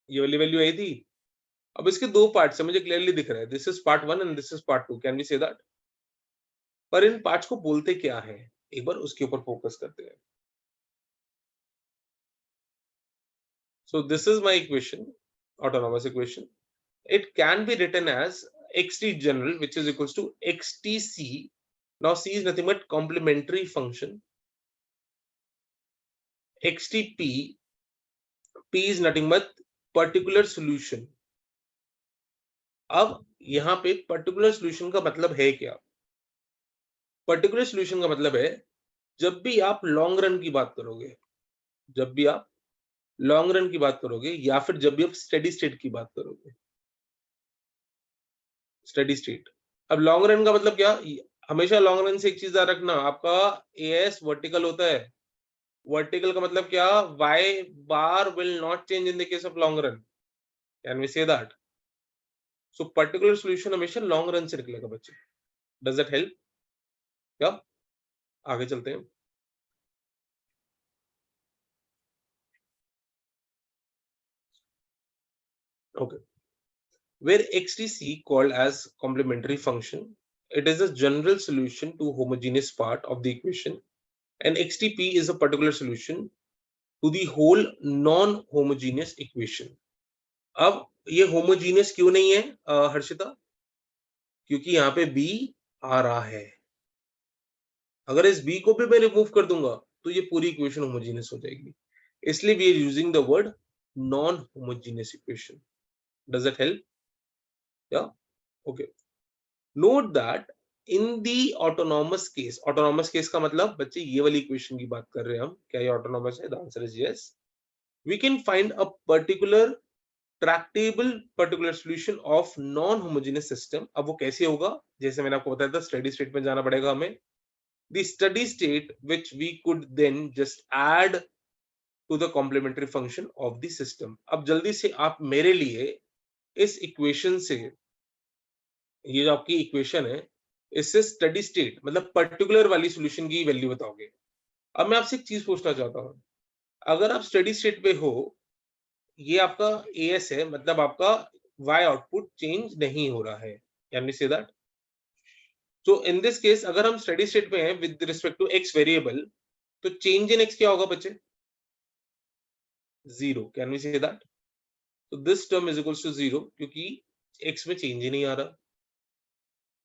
ये वाली वैल्यू आई थी। अब इसके दो पार्ट्स है, मुझे क्लियरली दिख रहा है, this is part 1 and this is part 2। Can we say that? पर इन पार्ट्स को बोलते क्या है, एक बार उसके ऊपर फोकस करते हैं। So this is my equation, autonomous equation. It can be written as xt general which is equals to xtc. Now c is nothing but complementary function. xtp, p is nothing but particular solution. अब यहाँ पे particular solution का मतलब है क्या? Particular solution का मतलब है जब भी आप लॉन्ग रन की बात करोगे, जब भी आप लॉन्ग रन की बात करोगे, या फिर जब भी आप स्टेडी स्टेट की बात करोगे। Steady state. अब लॉन्ग रन का मतलब क्या? हमेशा लॉन्ग रन से एक चीज याद रखना, आपका एएस वर्टिकल होता है। वर्टिकल का मतलब क्या? Y bar will not change in the case of long run. Can we say that? So particular solution हमेशा लॉन्ग रन से निकलेगा बच्चे। Does that help? क्या? आगे चलते हैं। Okay. Where XTC called as complementary function, it is a general solution to homogeneous part of the equation, and XTP is a particular solution to the whole non-homogeneous equation. अब ये homogeneous क्यों नहीं है हर्षिता? क्योंकि यहाँ पे B आ रहा है। अगर इस B को भी मैं रिमूव कर दूंगा तो ये पूरी इक्वेशन होमोजीनियस हो जाएगी। इसलिए we are using the word non-homogeneous equation. Does that help? Yeah. Okay. Note that in the autonomous case, autonomous case का मतलब बच्चे ये वाली इक्वेशन की बात कर रहे हैं हम, क्या ये ऑटोनॉमस है? The answer is yes. We can find a particular tractable particular solution of non homogeneous system. अब वो कैसे होगा? जैसे मैंने आपको बताया था, स्टेडी स्टेट में जाना पड़ेगा हमें। The steady state which we could then just add to the complementary function of the system. अब जल्दी से आप मेरे लिए इस इक्वेशन से, ये जो आपकी इक्वेशन है, इससे स्टेडी स्टेट मतलब पर्टिकुलर वाली सॉल्यूशन की वैल्यू बताओगे। अब मैं आपसे एक चीज पूछना चाहता हूँ, अगर आप स्टेडी स्टेट पे हो, ये आपका एएस है, मतलब आपका वाई आउटपुट चेंज नहीं हो रहा है। Can we say that? So in this case अगर हम स्टेडी स्टेट में हैं with respect to x variable, तो चेंज इन एक्स क्या होगा बच्चे? Zero. Can we say that? तो this term is equals to zero, क्योंकि एक्स में चेंज ही नहीं आ रहा।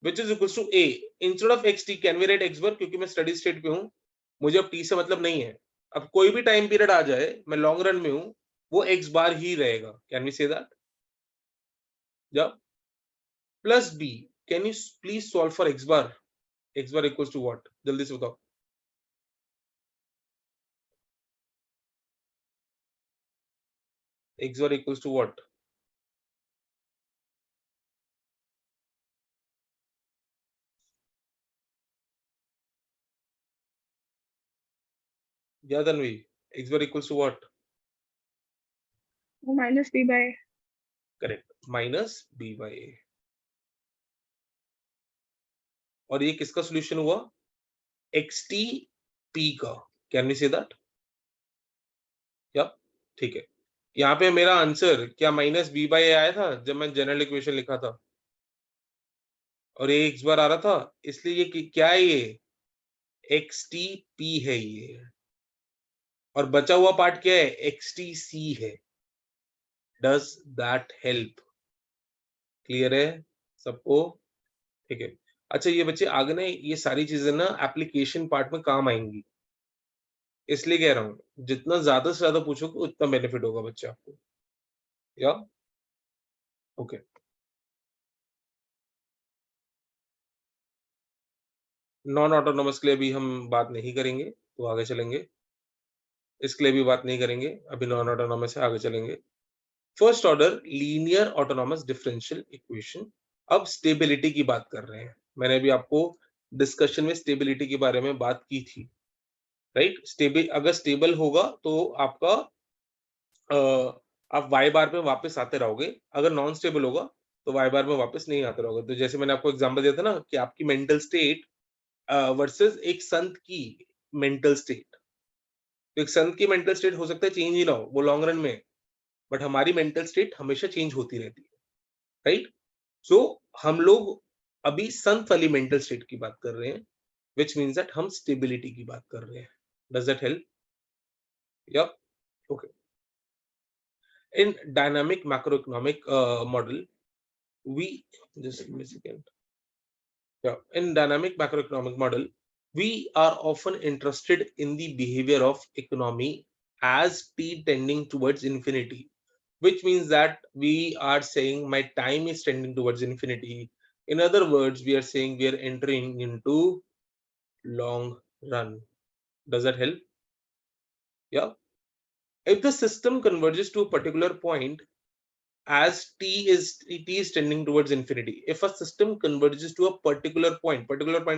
which is equals to a instead of xt can we write x bar, क्योंकि मैं स्टडी स्टेट पे हूं, मुझे अब t से मतलब नहीं है। अब कोई भी टाइम पीरियड आ जाए, मैं लॉन्ग रन में हूं, वो x बार ही रहेगा। Can we say that? जब plus b, can you please solve for x bar equals to what? जल्दी से बताओ। x bar equals to what? या Tanvi, x bar equals to what? minus b by a. Correct, minus b by a। और ये किसका solution हुआ? xt p का। Can we say that? या ठीक है। यहाँ पे मेरा आंसर क्या माइनस बी बाई ए आया था जब मैं जनरल इक्वेशन लिखा था? और ये x बार आ रहा था, इसलिए ये क्या है, ये XTP है ये, और बचा हुआ पार्ट क्या है, XTC है। Does that help? क्लियर है सबको? ठीक है। अच्छा ये बच्चे आगे ना ये सारी चीजें ना एप्लीकेशन पार्ट में काम आएंगी, इसलिए कह रहा हूँ जितना ज्यादा से ज्यादा पूछोगे उतना बेनिफिट होगा बच्चे आपको। या ओके, नॉन ऑटोनोमस के लिए भी हम बात नहीं करेंगे, तो आगे चलेंगे। इसके लिए भी बात नहीं करेंगे, अभी नॉन ऑटोनोमस है, आगे चलेंगे। First order linear autonomous differential equation. अब स्टेबिलिटी की बात कर रहे हैं। मैंने अभी आपको डिस्कशन में स्टेबिलिटी के बारे में बात की थी, राइट। स्टेबल, अगर स्टेबल होगा तो आपका आप वाई बार पे वापस आते रहोगे, अगर नॉन स्टेबल होगा तो वाई बार में वापस नहीं आते रहोगे। तो जैसे मैंने आपको एग्जांपल दिया था ना कि आपकी मेंटल स्टेट वर्सेस एक संत की मेंटल स्टेट। तो एक संत की मेंटल स्टेट हो सकता है चेंज ही ना हो वो लॉन्ग रन में, बट हमारी मेंटल स्टेट हमेशा चेंज होती रहती है, राइट। सो हम लोग अभी संत वाली मेंटल स्टेट की बात कर रहे हैं, which means that हम स्टेबिलिटी की बात कर रहे हैं। Does that help? Yep. Okay. In dynamic macroeconomic model, we just give me a second. Yeah. In dynamic macroeconomic model, we are often interested in the behavior of economy as t tending towards infinity, which means that we are saying my time is tending towards infinity. In other words, we are saying we are entering into long run. Does that help? Yeah. If the system converges to a particular point as t is tending towards infinity, if a system converges to a particular point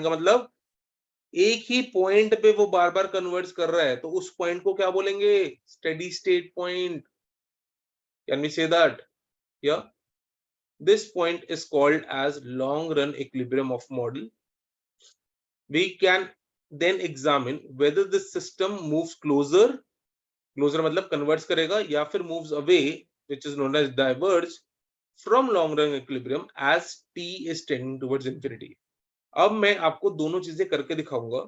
का मतलब एक ही point पे वो बार बार converge कर रहा है, तो उस पॉइंट को क्या बोलेंगे, steady state point. Can we say that? या this point is called as long run equilibrium of model. We can then examine whether this system moves closer, closer मतलब कन्वर्ज करेगा, या फिर moves away which is known as diverge from long run equilibrium as t is tending towards infinity। अब मैं आपको दोनों चीजें करके दिखाऊंगा।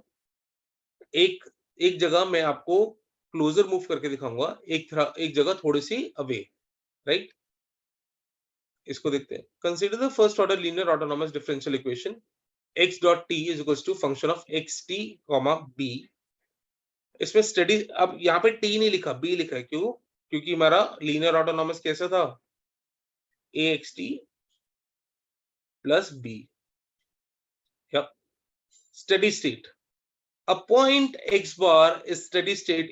एक एक जगह मैं आपको क्लोजर मूव करके दिखाऊंगा, एक जगह थोड़ी सी अवे, राइट। इसको देखते हैं। Consider the first order linear autonomous differential equation x dot t is equals to function of xt comma b। इसमें स्टडी, अब यहाँ पे t नहीं लिखा, b लिखा है, क्यों? क्योंकि हमारा लीनियर ऑटोनोमस कैसा था, axt plus b। Steady state, a point x bar is steady state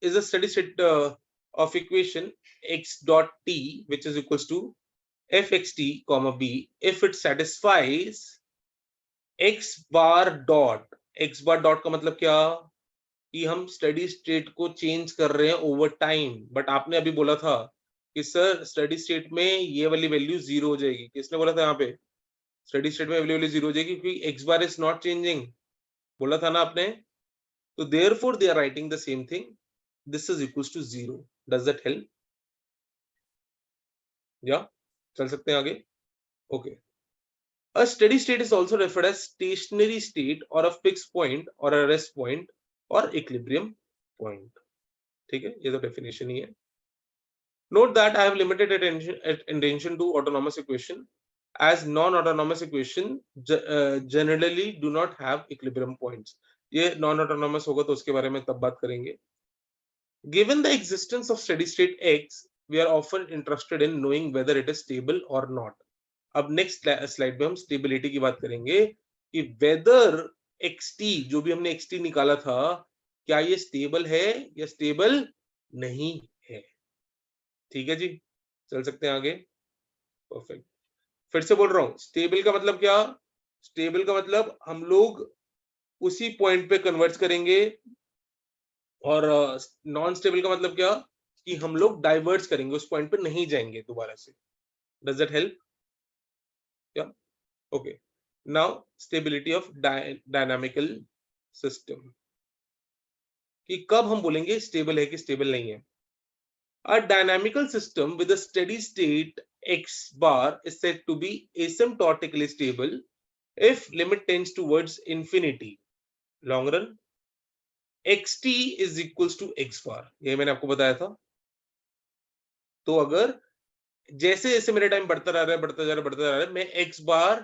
is a steady state of equation x dot t which is equals to fxt comma b if it satisfies x bar dot का मतलब क्या, कि हम steady state को change कर रहे हैं over time. But आपने अभी बोला था कि सर स्टेडी स्टेट में ये वाली वैल्यू जीरो हो जाएगी, किसने बोला था यहाँ पे स्टेडी स्टेट में वैल्यू जीरो हो जाएगी, क्योंकि x bar is not changing, बोला था ना आपने। So therefore they are writing the same thing. This is equals to 0. Does that help? Yeah. चल सकते हैं आगे? Okay. A steady state is also referred as stationary state or a fixed point or a rest point or equilibrium point. ठीक है, ये तो definition ही है। Note that I have limited attention to autonomous equation as non-autonomous equation generally do not have equilibrium points. ये non-autonomous होगा तो उसके बारे में तब बात करेंगे। Given the existence of steady state x, we are often interested in knowing whether it is stable or not. अब next slide में हम stability की बात करेंगे कि whether xt, जो भी हमने xt निकाला था, क्या ये stable है या stable नहीं है। ठीक है जी, चल सकते हैं आगे। परफेक्ट। फिर से बोल रहा हूँ, स्टेबल का मतलब क्या, स्टेबल का मतलब हम लोग उसी पॉइंट पे कन्वर्ट करेंगे, और नॉन स्टेबल का मतलब क्या, कि हम लोग डाइवर्ट करेंगे, उस पॉइंट पे नहीं जाएंगे दोबारा से। Does that help? या okay. Now stability of dynamical system, कि कब हम बोलेंगे स्टेबल है कि स्टेबल नहीं है। A dynamical system with a steady state x bar is said to be asymptotically stable if limit tends towards infinity. Long run xt is equals to x bar, ये मैंने आपको बताया था. तो अगर जैसे जैसे मेरा टाइम बढ़ता जा रहा है, मैं x बार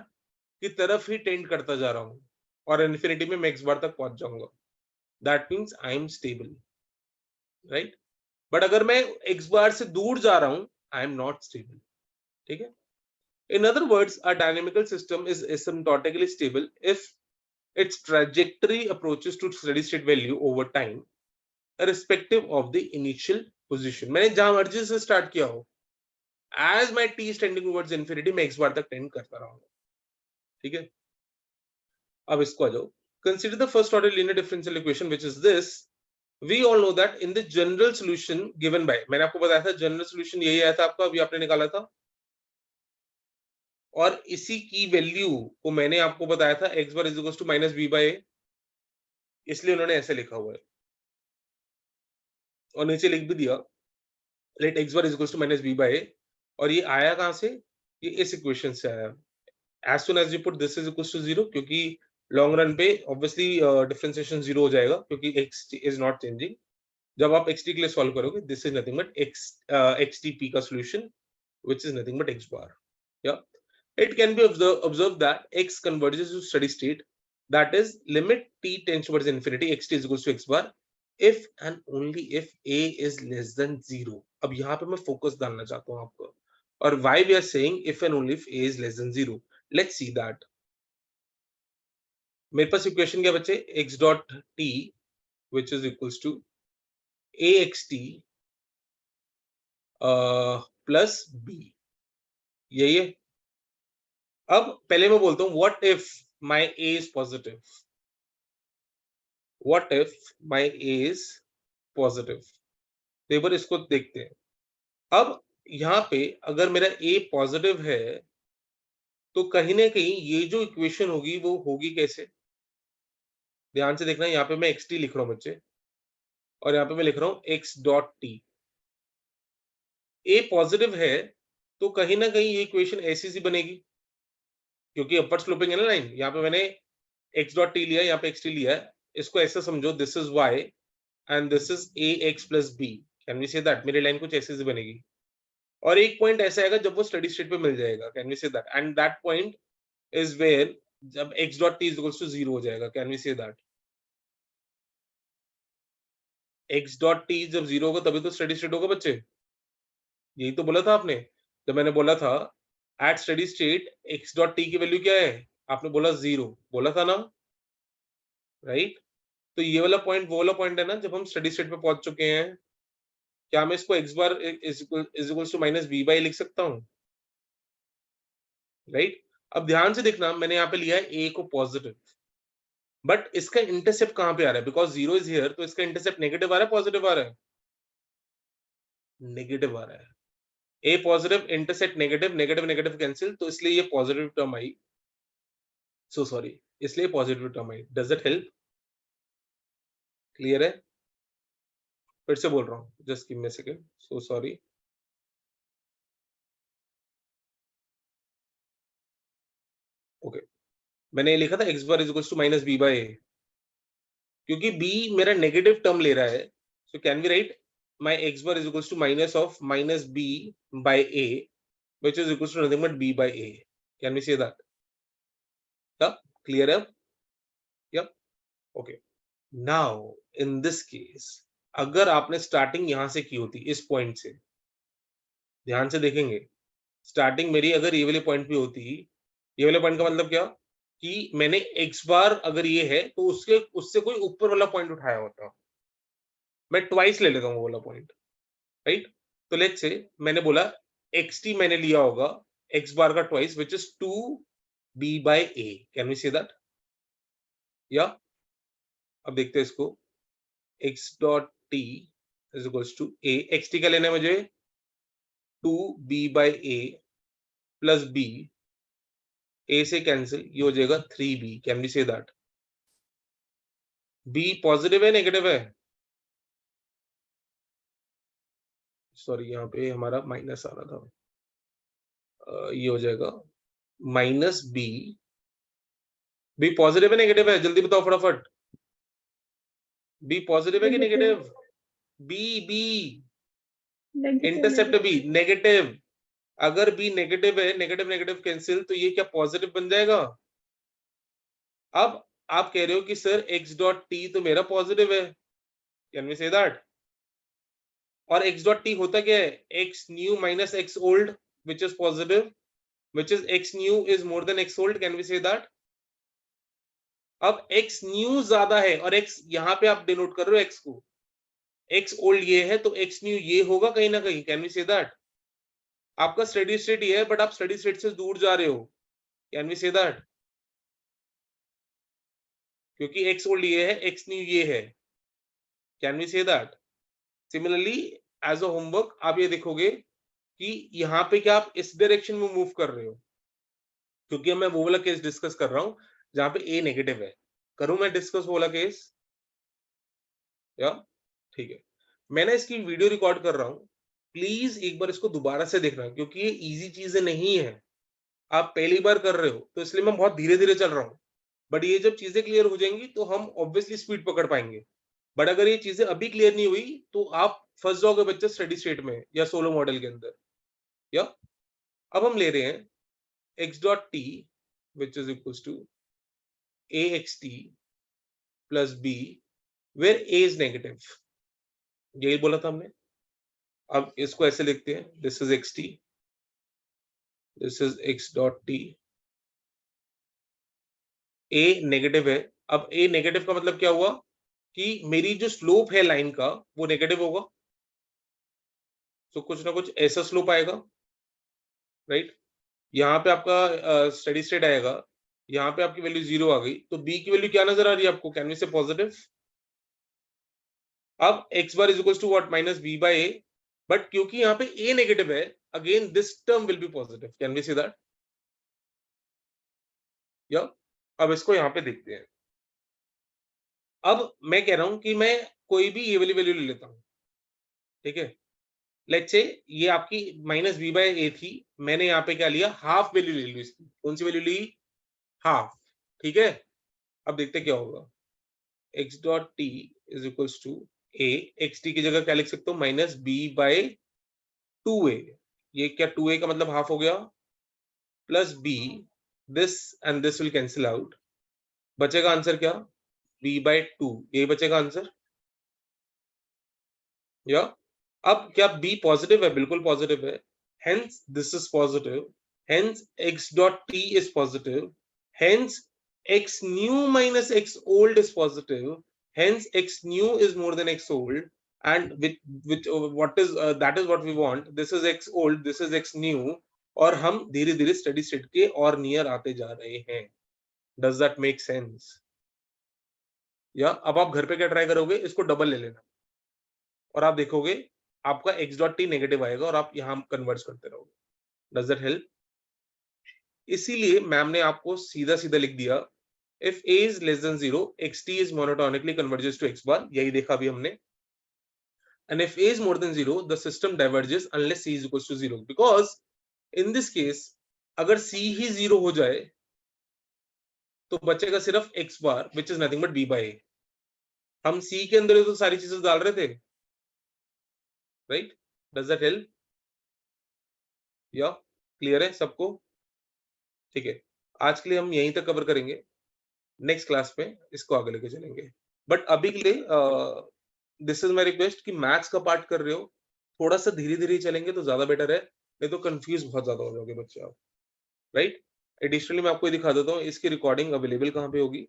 की तरफ ही टेंड करता जा रहा हूं और इन्फिनिटी में मैं x बार तक पहुंच जाऊंगा. That means I am stable, right. But अगर मैं x बार से दूर जा रहा हूं, आई एम नॉट स्टेबल. ठीक है. In other words, a dynamical system is asymptotically stable if its trajectory approaches to steady state value over time, irrespective of the initial position. मैंने जहां मर्जी से स्टार्ट किया हो, as my t is tending towards infinity, मैं x बार तक tend करता रहूंगा. ठीक है. अब इसको आ जाओ. Consider the first order linear differential equation, which is this. We all know that in the general solution given by, मैंने आपको बताया था जनरल सॉल्यूशन यही आया था आपका, अभी आपने निकाला था, और इसी की वैल्यू को मैंने आपको बताया था x bar is equal to minus B by A, इसलिए उन्होंने ऐसे लिखा हुआ है और नीचे लिख भी दिया let x bar is equal to minus B by A. और ये आया कहां से? ये इस इक्वेशन से आया. As soon as you put this is equal to zero, क्योंकि लॉन्ग रन पे ऑब्वियसली डिफरेंशिएशन जीरो हो जाएगा क्योंकि x इज नॉट चेंजिंग. जब आप xt के लिए सॉल्व करोगे, this is nothing but xtp का solution which is nothing but x bar. Yeah, it can be observed that x converges to steady state, that is limit t tends towards infinity, xt is equals to x bar if and only if a is less than 0. अब यहाँ पे मैं focus डालना चाहता हूँ आपको, और why we are saying if and only if a is less than 0. Let's see that. मेरे पास इक्वेशन क्या बच्चे? x dot t which is equals to axt plus b, यही है. अब पहले मैं बोलता हूं what if my a is positive. What if my a is positive. तो एक बार इसको देखते हैं. अब यहाँ पे अगर मेरा a पॉजिटिव है तो कहीं ना कहीं ये जो इक्वेशन होगी वो होगी कैसे? ध्यान से देखना, यहाँ पे मैं xt लिख रहा हूँ बच्चे, और यहाँ पे मैं लिख रहा हूँ x dot T. a positive है तो कहीं ना कहीं ये इक्वेशन ऐसी सी बनेगी क्योंकि अपर स्लोपिंग है ना लाइन. यहाँ पे मैंने x डॉट टी लिया, यहाँ पे xt लिया है. इसको ऐसे समझो, this is y and this is ax plus b. Can we say that? मेरी लाइन कुछ ऐसे से बनेगी और एक पॉइंट ऐसा आएगा जब वो स्टडी स्टेट पे मिल जाएगा. Can we say that? And that point is where जब x dot t is equals to 0 हो जाएगा. Can we say that? x dot t जब 0 होगा तभी तो स्टडी स्टेट होगा बच्चे. यही तो बोला था आपने जब मैंने बोला था at steady state x dot t की वैल्यू क्या है? आपने बोला 0, बोला था ना, राइट. तो ये वाला पॉइंट वो वाला पॉइंट है ना जब हम स्टडी स्टेट पे पहुंच चुके हैं. क्या मैं इसको x bar is equals to minus B by लिख सकता हूँ? राइट. अब ध्यान से देखना, मैंने यहाँ पे लिया है a को पॉजिटिव, बट इसका इंटरसेप्ट कहां पे आ रहा है? बिकॉज 0 इज हियर, तो इसका इंटरसेप्ट नेगेटिव आ रहा है पॉजिटिव आ रहा है? नेगेटिव आ रहा है. a positive, intercept negative, negative negative cancel, तो इसलिए ये पॉजिटिव टर्म आई. सो सॉरी, इसलिए पॉजिटिव टर्म आई. Does it help? क्लियर है? फिर से बोल रहा हूँ, just give me a second. So sorry. Okay, मैंने ये लिखा था x bar is equals to minus B by A, क्योंकि b मेरा नेगेटिव टर्म ले रहा है. So can we write my x bar is equals to minus of minus b by a which is equals to nothing but b by a. Can we say that? Yeah, clear up? Yep. Okay. Now in this case, अगर आपने starting यहां से की होती इस point से, ध्यान से देखेंगे, स्टार्टिंग मेरी अगर ये वाले पॉइंट पे होती, ये वाले पॉइंट का मतलब क्या कि मैंने x बार अगर ये है तो उसके उससे कोई ऊपर वाला पॉइंट उठाया होता. मैं ट्वाइस ले लेता हूँ वो वाला पॉइंट, राइट. तो लेट्स से मैंने बोला xt मैंने लिया होगा x बार का twice which is 2b by a. Can we say that? या अब देखते हैं इसको. x dot t is equals to a. xt का लेना है मुझे 2b by a plus b. a से कैंसिल, ये हो जाएगा 3b. Can we say that? b positive है नेगेटिव है? सॉरी, यहाँ पे हमारा माइनस आ रहा था. ये हो जाएगा माइनस बी, बी पॉजिटिव है नेगेटिव है, जल्दी बताओ फटाफट, बी पॉजिटिव है कि negative? B B intercept B negative, अगर बी नेगेटिव है, नेगेटिव नेगेटिव कैंसिल, तो ये क्या पॉजिटिव बन जाएगा? अब आप कह रहे हो कि सर x डॉट टी तो मेरा पॉजिटिव है, कैन वी से दैट? और x डॉट टी होता क्या है? x new minus x old which is positive, which is x new is more than x old, can we say that? अब x new ज्यादा है और x यहाँ पे आप डिनोट कर रहे हो x को, x ओल्ड ये है तो x न्यू ये होगा कहीं ना कहीं, कैन वी से दैट? आपका स्टडी स्टेट ये है बट आप स्टडी स्टेट से दूर जा रहे हो, कैन वी से दैट? क्योंकि x ओल्ड ये है, x न्यू ये है, can we say that? Similarly as a homework आप ये देखोगे कि यहाँ पे क्या आप इस डायरेक्शन में मूव कर रहे हो, क्योंकि मैं वो वाला केस डिस्कस कर रहा हूँ जहाँ पे a नेगेटिव है। करूं मैं डिस्कस वो वाला केस? या ठीक है, मैंने इसकी वीडियो रिकॉर्ड कर रहा हूँ, प्लीज एक बार इसको दोबारा से देखना, क्योंकि ये इजी चीजें नहीं है, आप पहली बार कर रहे हो तो इसलिए मैं बहुत धीरे धीरे चल रहा हूँ, बट ये जब चीजें क्लियर हो जाएंगी तो हम ऑब्वियसली स्पीड पकड़ पाएंगे। बट अगर ये चीजें अभी क्लियर नहीं हुई तो आप फंस जाओगे बच्चे स्टडी स्टेट में या सोलो मॉडल के अंदर। या अब हम ले रहे हैं x dot T which is equal to a x t plus b where a is negative, यही बोला था हमने। अब इसको ऐसे लिखते हैं, this is x t, this is x dot t, a negative है। अब a नेगेटिव का मतलब क्या हुआ कि मेरी जो स्लोप है लाइन का वो नेगेटिव होगा, तो कुछ ना कुछ ऐसा स्लोप आएगा, राइट? यहाँ पे आपका स्टेडी स्टेट आएगा, यहाँ पे आपकी वैल्यू 0 आ गई, तो b की वैल्यू क्या नजर आ रही है आपको? Can we say positive? अब x bar is equal to what? Minus b by a, but क्योंकि यहाँ पे a नेगेटिव है, again this term will be positive, can we see that? या अब इसको यहाँ पे देखते हैं। अब मैं कह रहा हूं कि मैं कोई भी ये वाली वैल्यू ले लेता हूं, ठीक है? लेट्स से ये आपकी माइनस बी बाय ए थी, मैंने यहाँ पे क्या लिया? हाफ वैल्यू ले ली इसकी। कौन सी वैल्यू ली? हाफ, ठीक है? अब देखते क्या होगा। x dot T is equals to a, X T की जगह क्या लिख सकते हो? माइनस बी बाय 2a, ये क्या 2a का मतलब हाफ हो गया, plus b, this and this will cancel out, बचेगा आंसर क्या? b बाय 2, ये बचेगा आंसर। या अब क्या b पॉजिटिव है? बिल्कुल पॉजिटिव है, hence this is positive, hence x dot t is positive, hence x new minus x old is positive, hence x new is more than x old, and with what is that is what we want, this is x old, this is x new, और हम धीरे धीरे steady state के और near आते जा रहे हैं। Does that make sense? या अब आप घर पे क्या ट्राई करोगे? इसको डबल ले लेना और आप देखोगे आपका x डॉट टी नेगेटिव आएगा और आप यहाँ कन्वर्ट करते रहोगे। Does that help? इसीलिए मैम ने आपको सीधा सीधा लिख दिया, if a is less than 0, xt is monotonically converges to x bar, यही देखा अभी हमने। And if a is more than 0, the system diverges unless c is equals to 0, because in this case अगर c ही 0 हो जाए तो बचेगा सिर्फ x bar which is nothing but b by a। हम c के अंदर तो सारी चीजें डाल रहे थे, राइट? Does that help? या क्लियर है सबको? ठीक है, आज के लिए हम यहीं तक कवर करेंगे, नेक्स्ट क्लास में इसको आगे लेके चलेंगे। बट अभी के लिए दिस इज माय रिक्वेस्ट कि मैथ्स का पार्ट कर रहे हो, थोड़ा सा धीरे धीरे चलेंगे तो ज्यादा बेटर है, नहीं तो कंफ्यूज बहुत ज्यादा हो जाओगे बच्चे आप, राइट? एडिशनली मैं आपको ये दिखा देता हूँ, इसकी रिकॉर्डिंग अवेलेबल कहाँ पे होगी।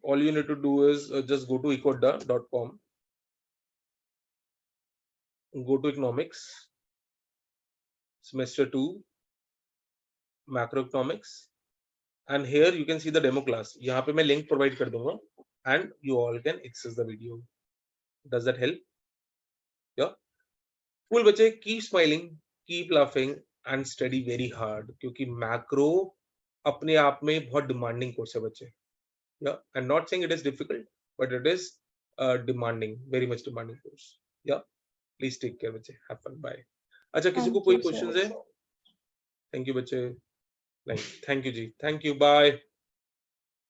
all you need to do is just go to ecoda.com, go to economics, semester 2, macroeconomics, and here you can see the demo class। यहाँ पे मैं लिंक प्रोवाइड कर दूंगा and you all can access the video। does that help? yeah, cool बच्चे, keep smiling, keep laughing and study very hard, क्योंकि macro अपने आप में बहुत डिमांडिंग कोर्स है बच्चे। Yeah, I'm not saying it is difficult, but it is demanding, very much demanding course. Yeah, please take care बच्चे, have fun, bye. अच्छा, किसी को Thank कोई you, sir. क्वेश्चंस है? Thank you बच्चे. नहीं, thank you ji, thank you, bye.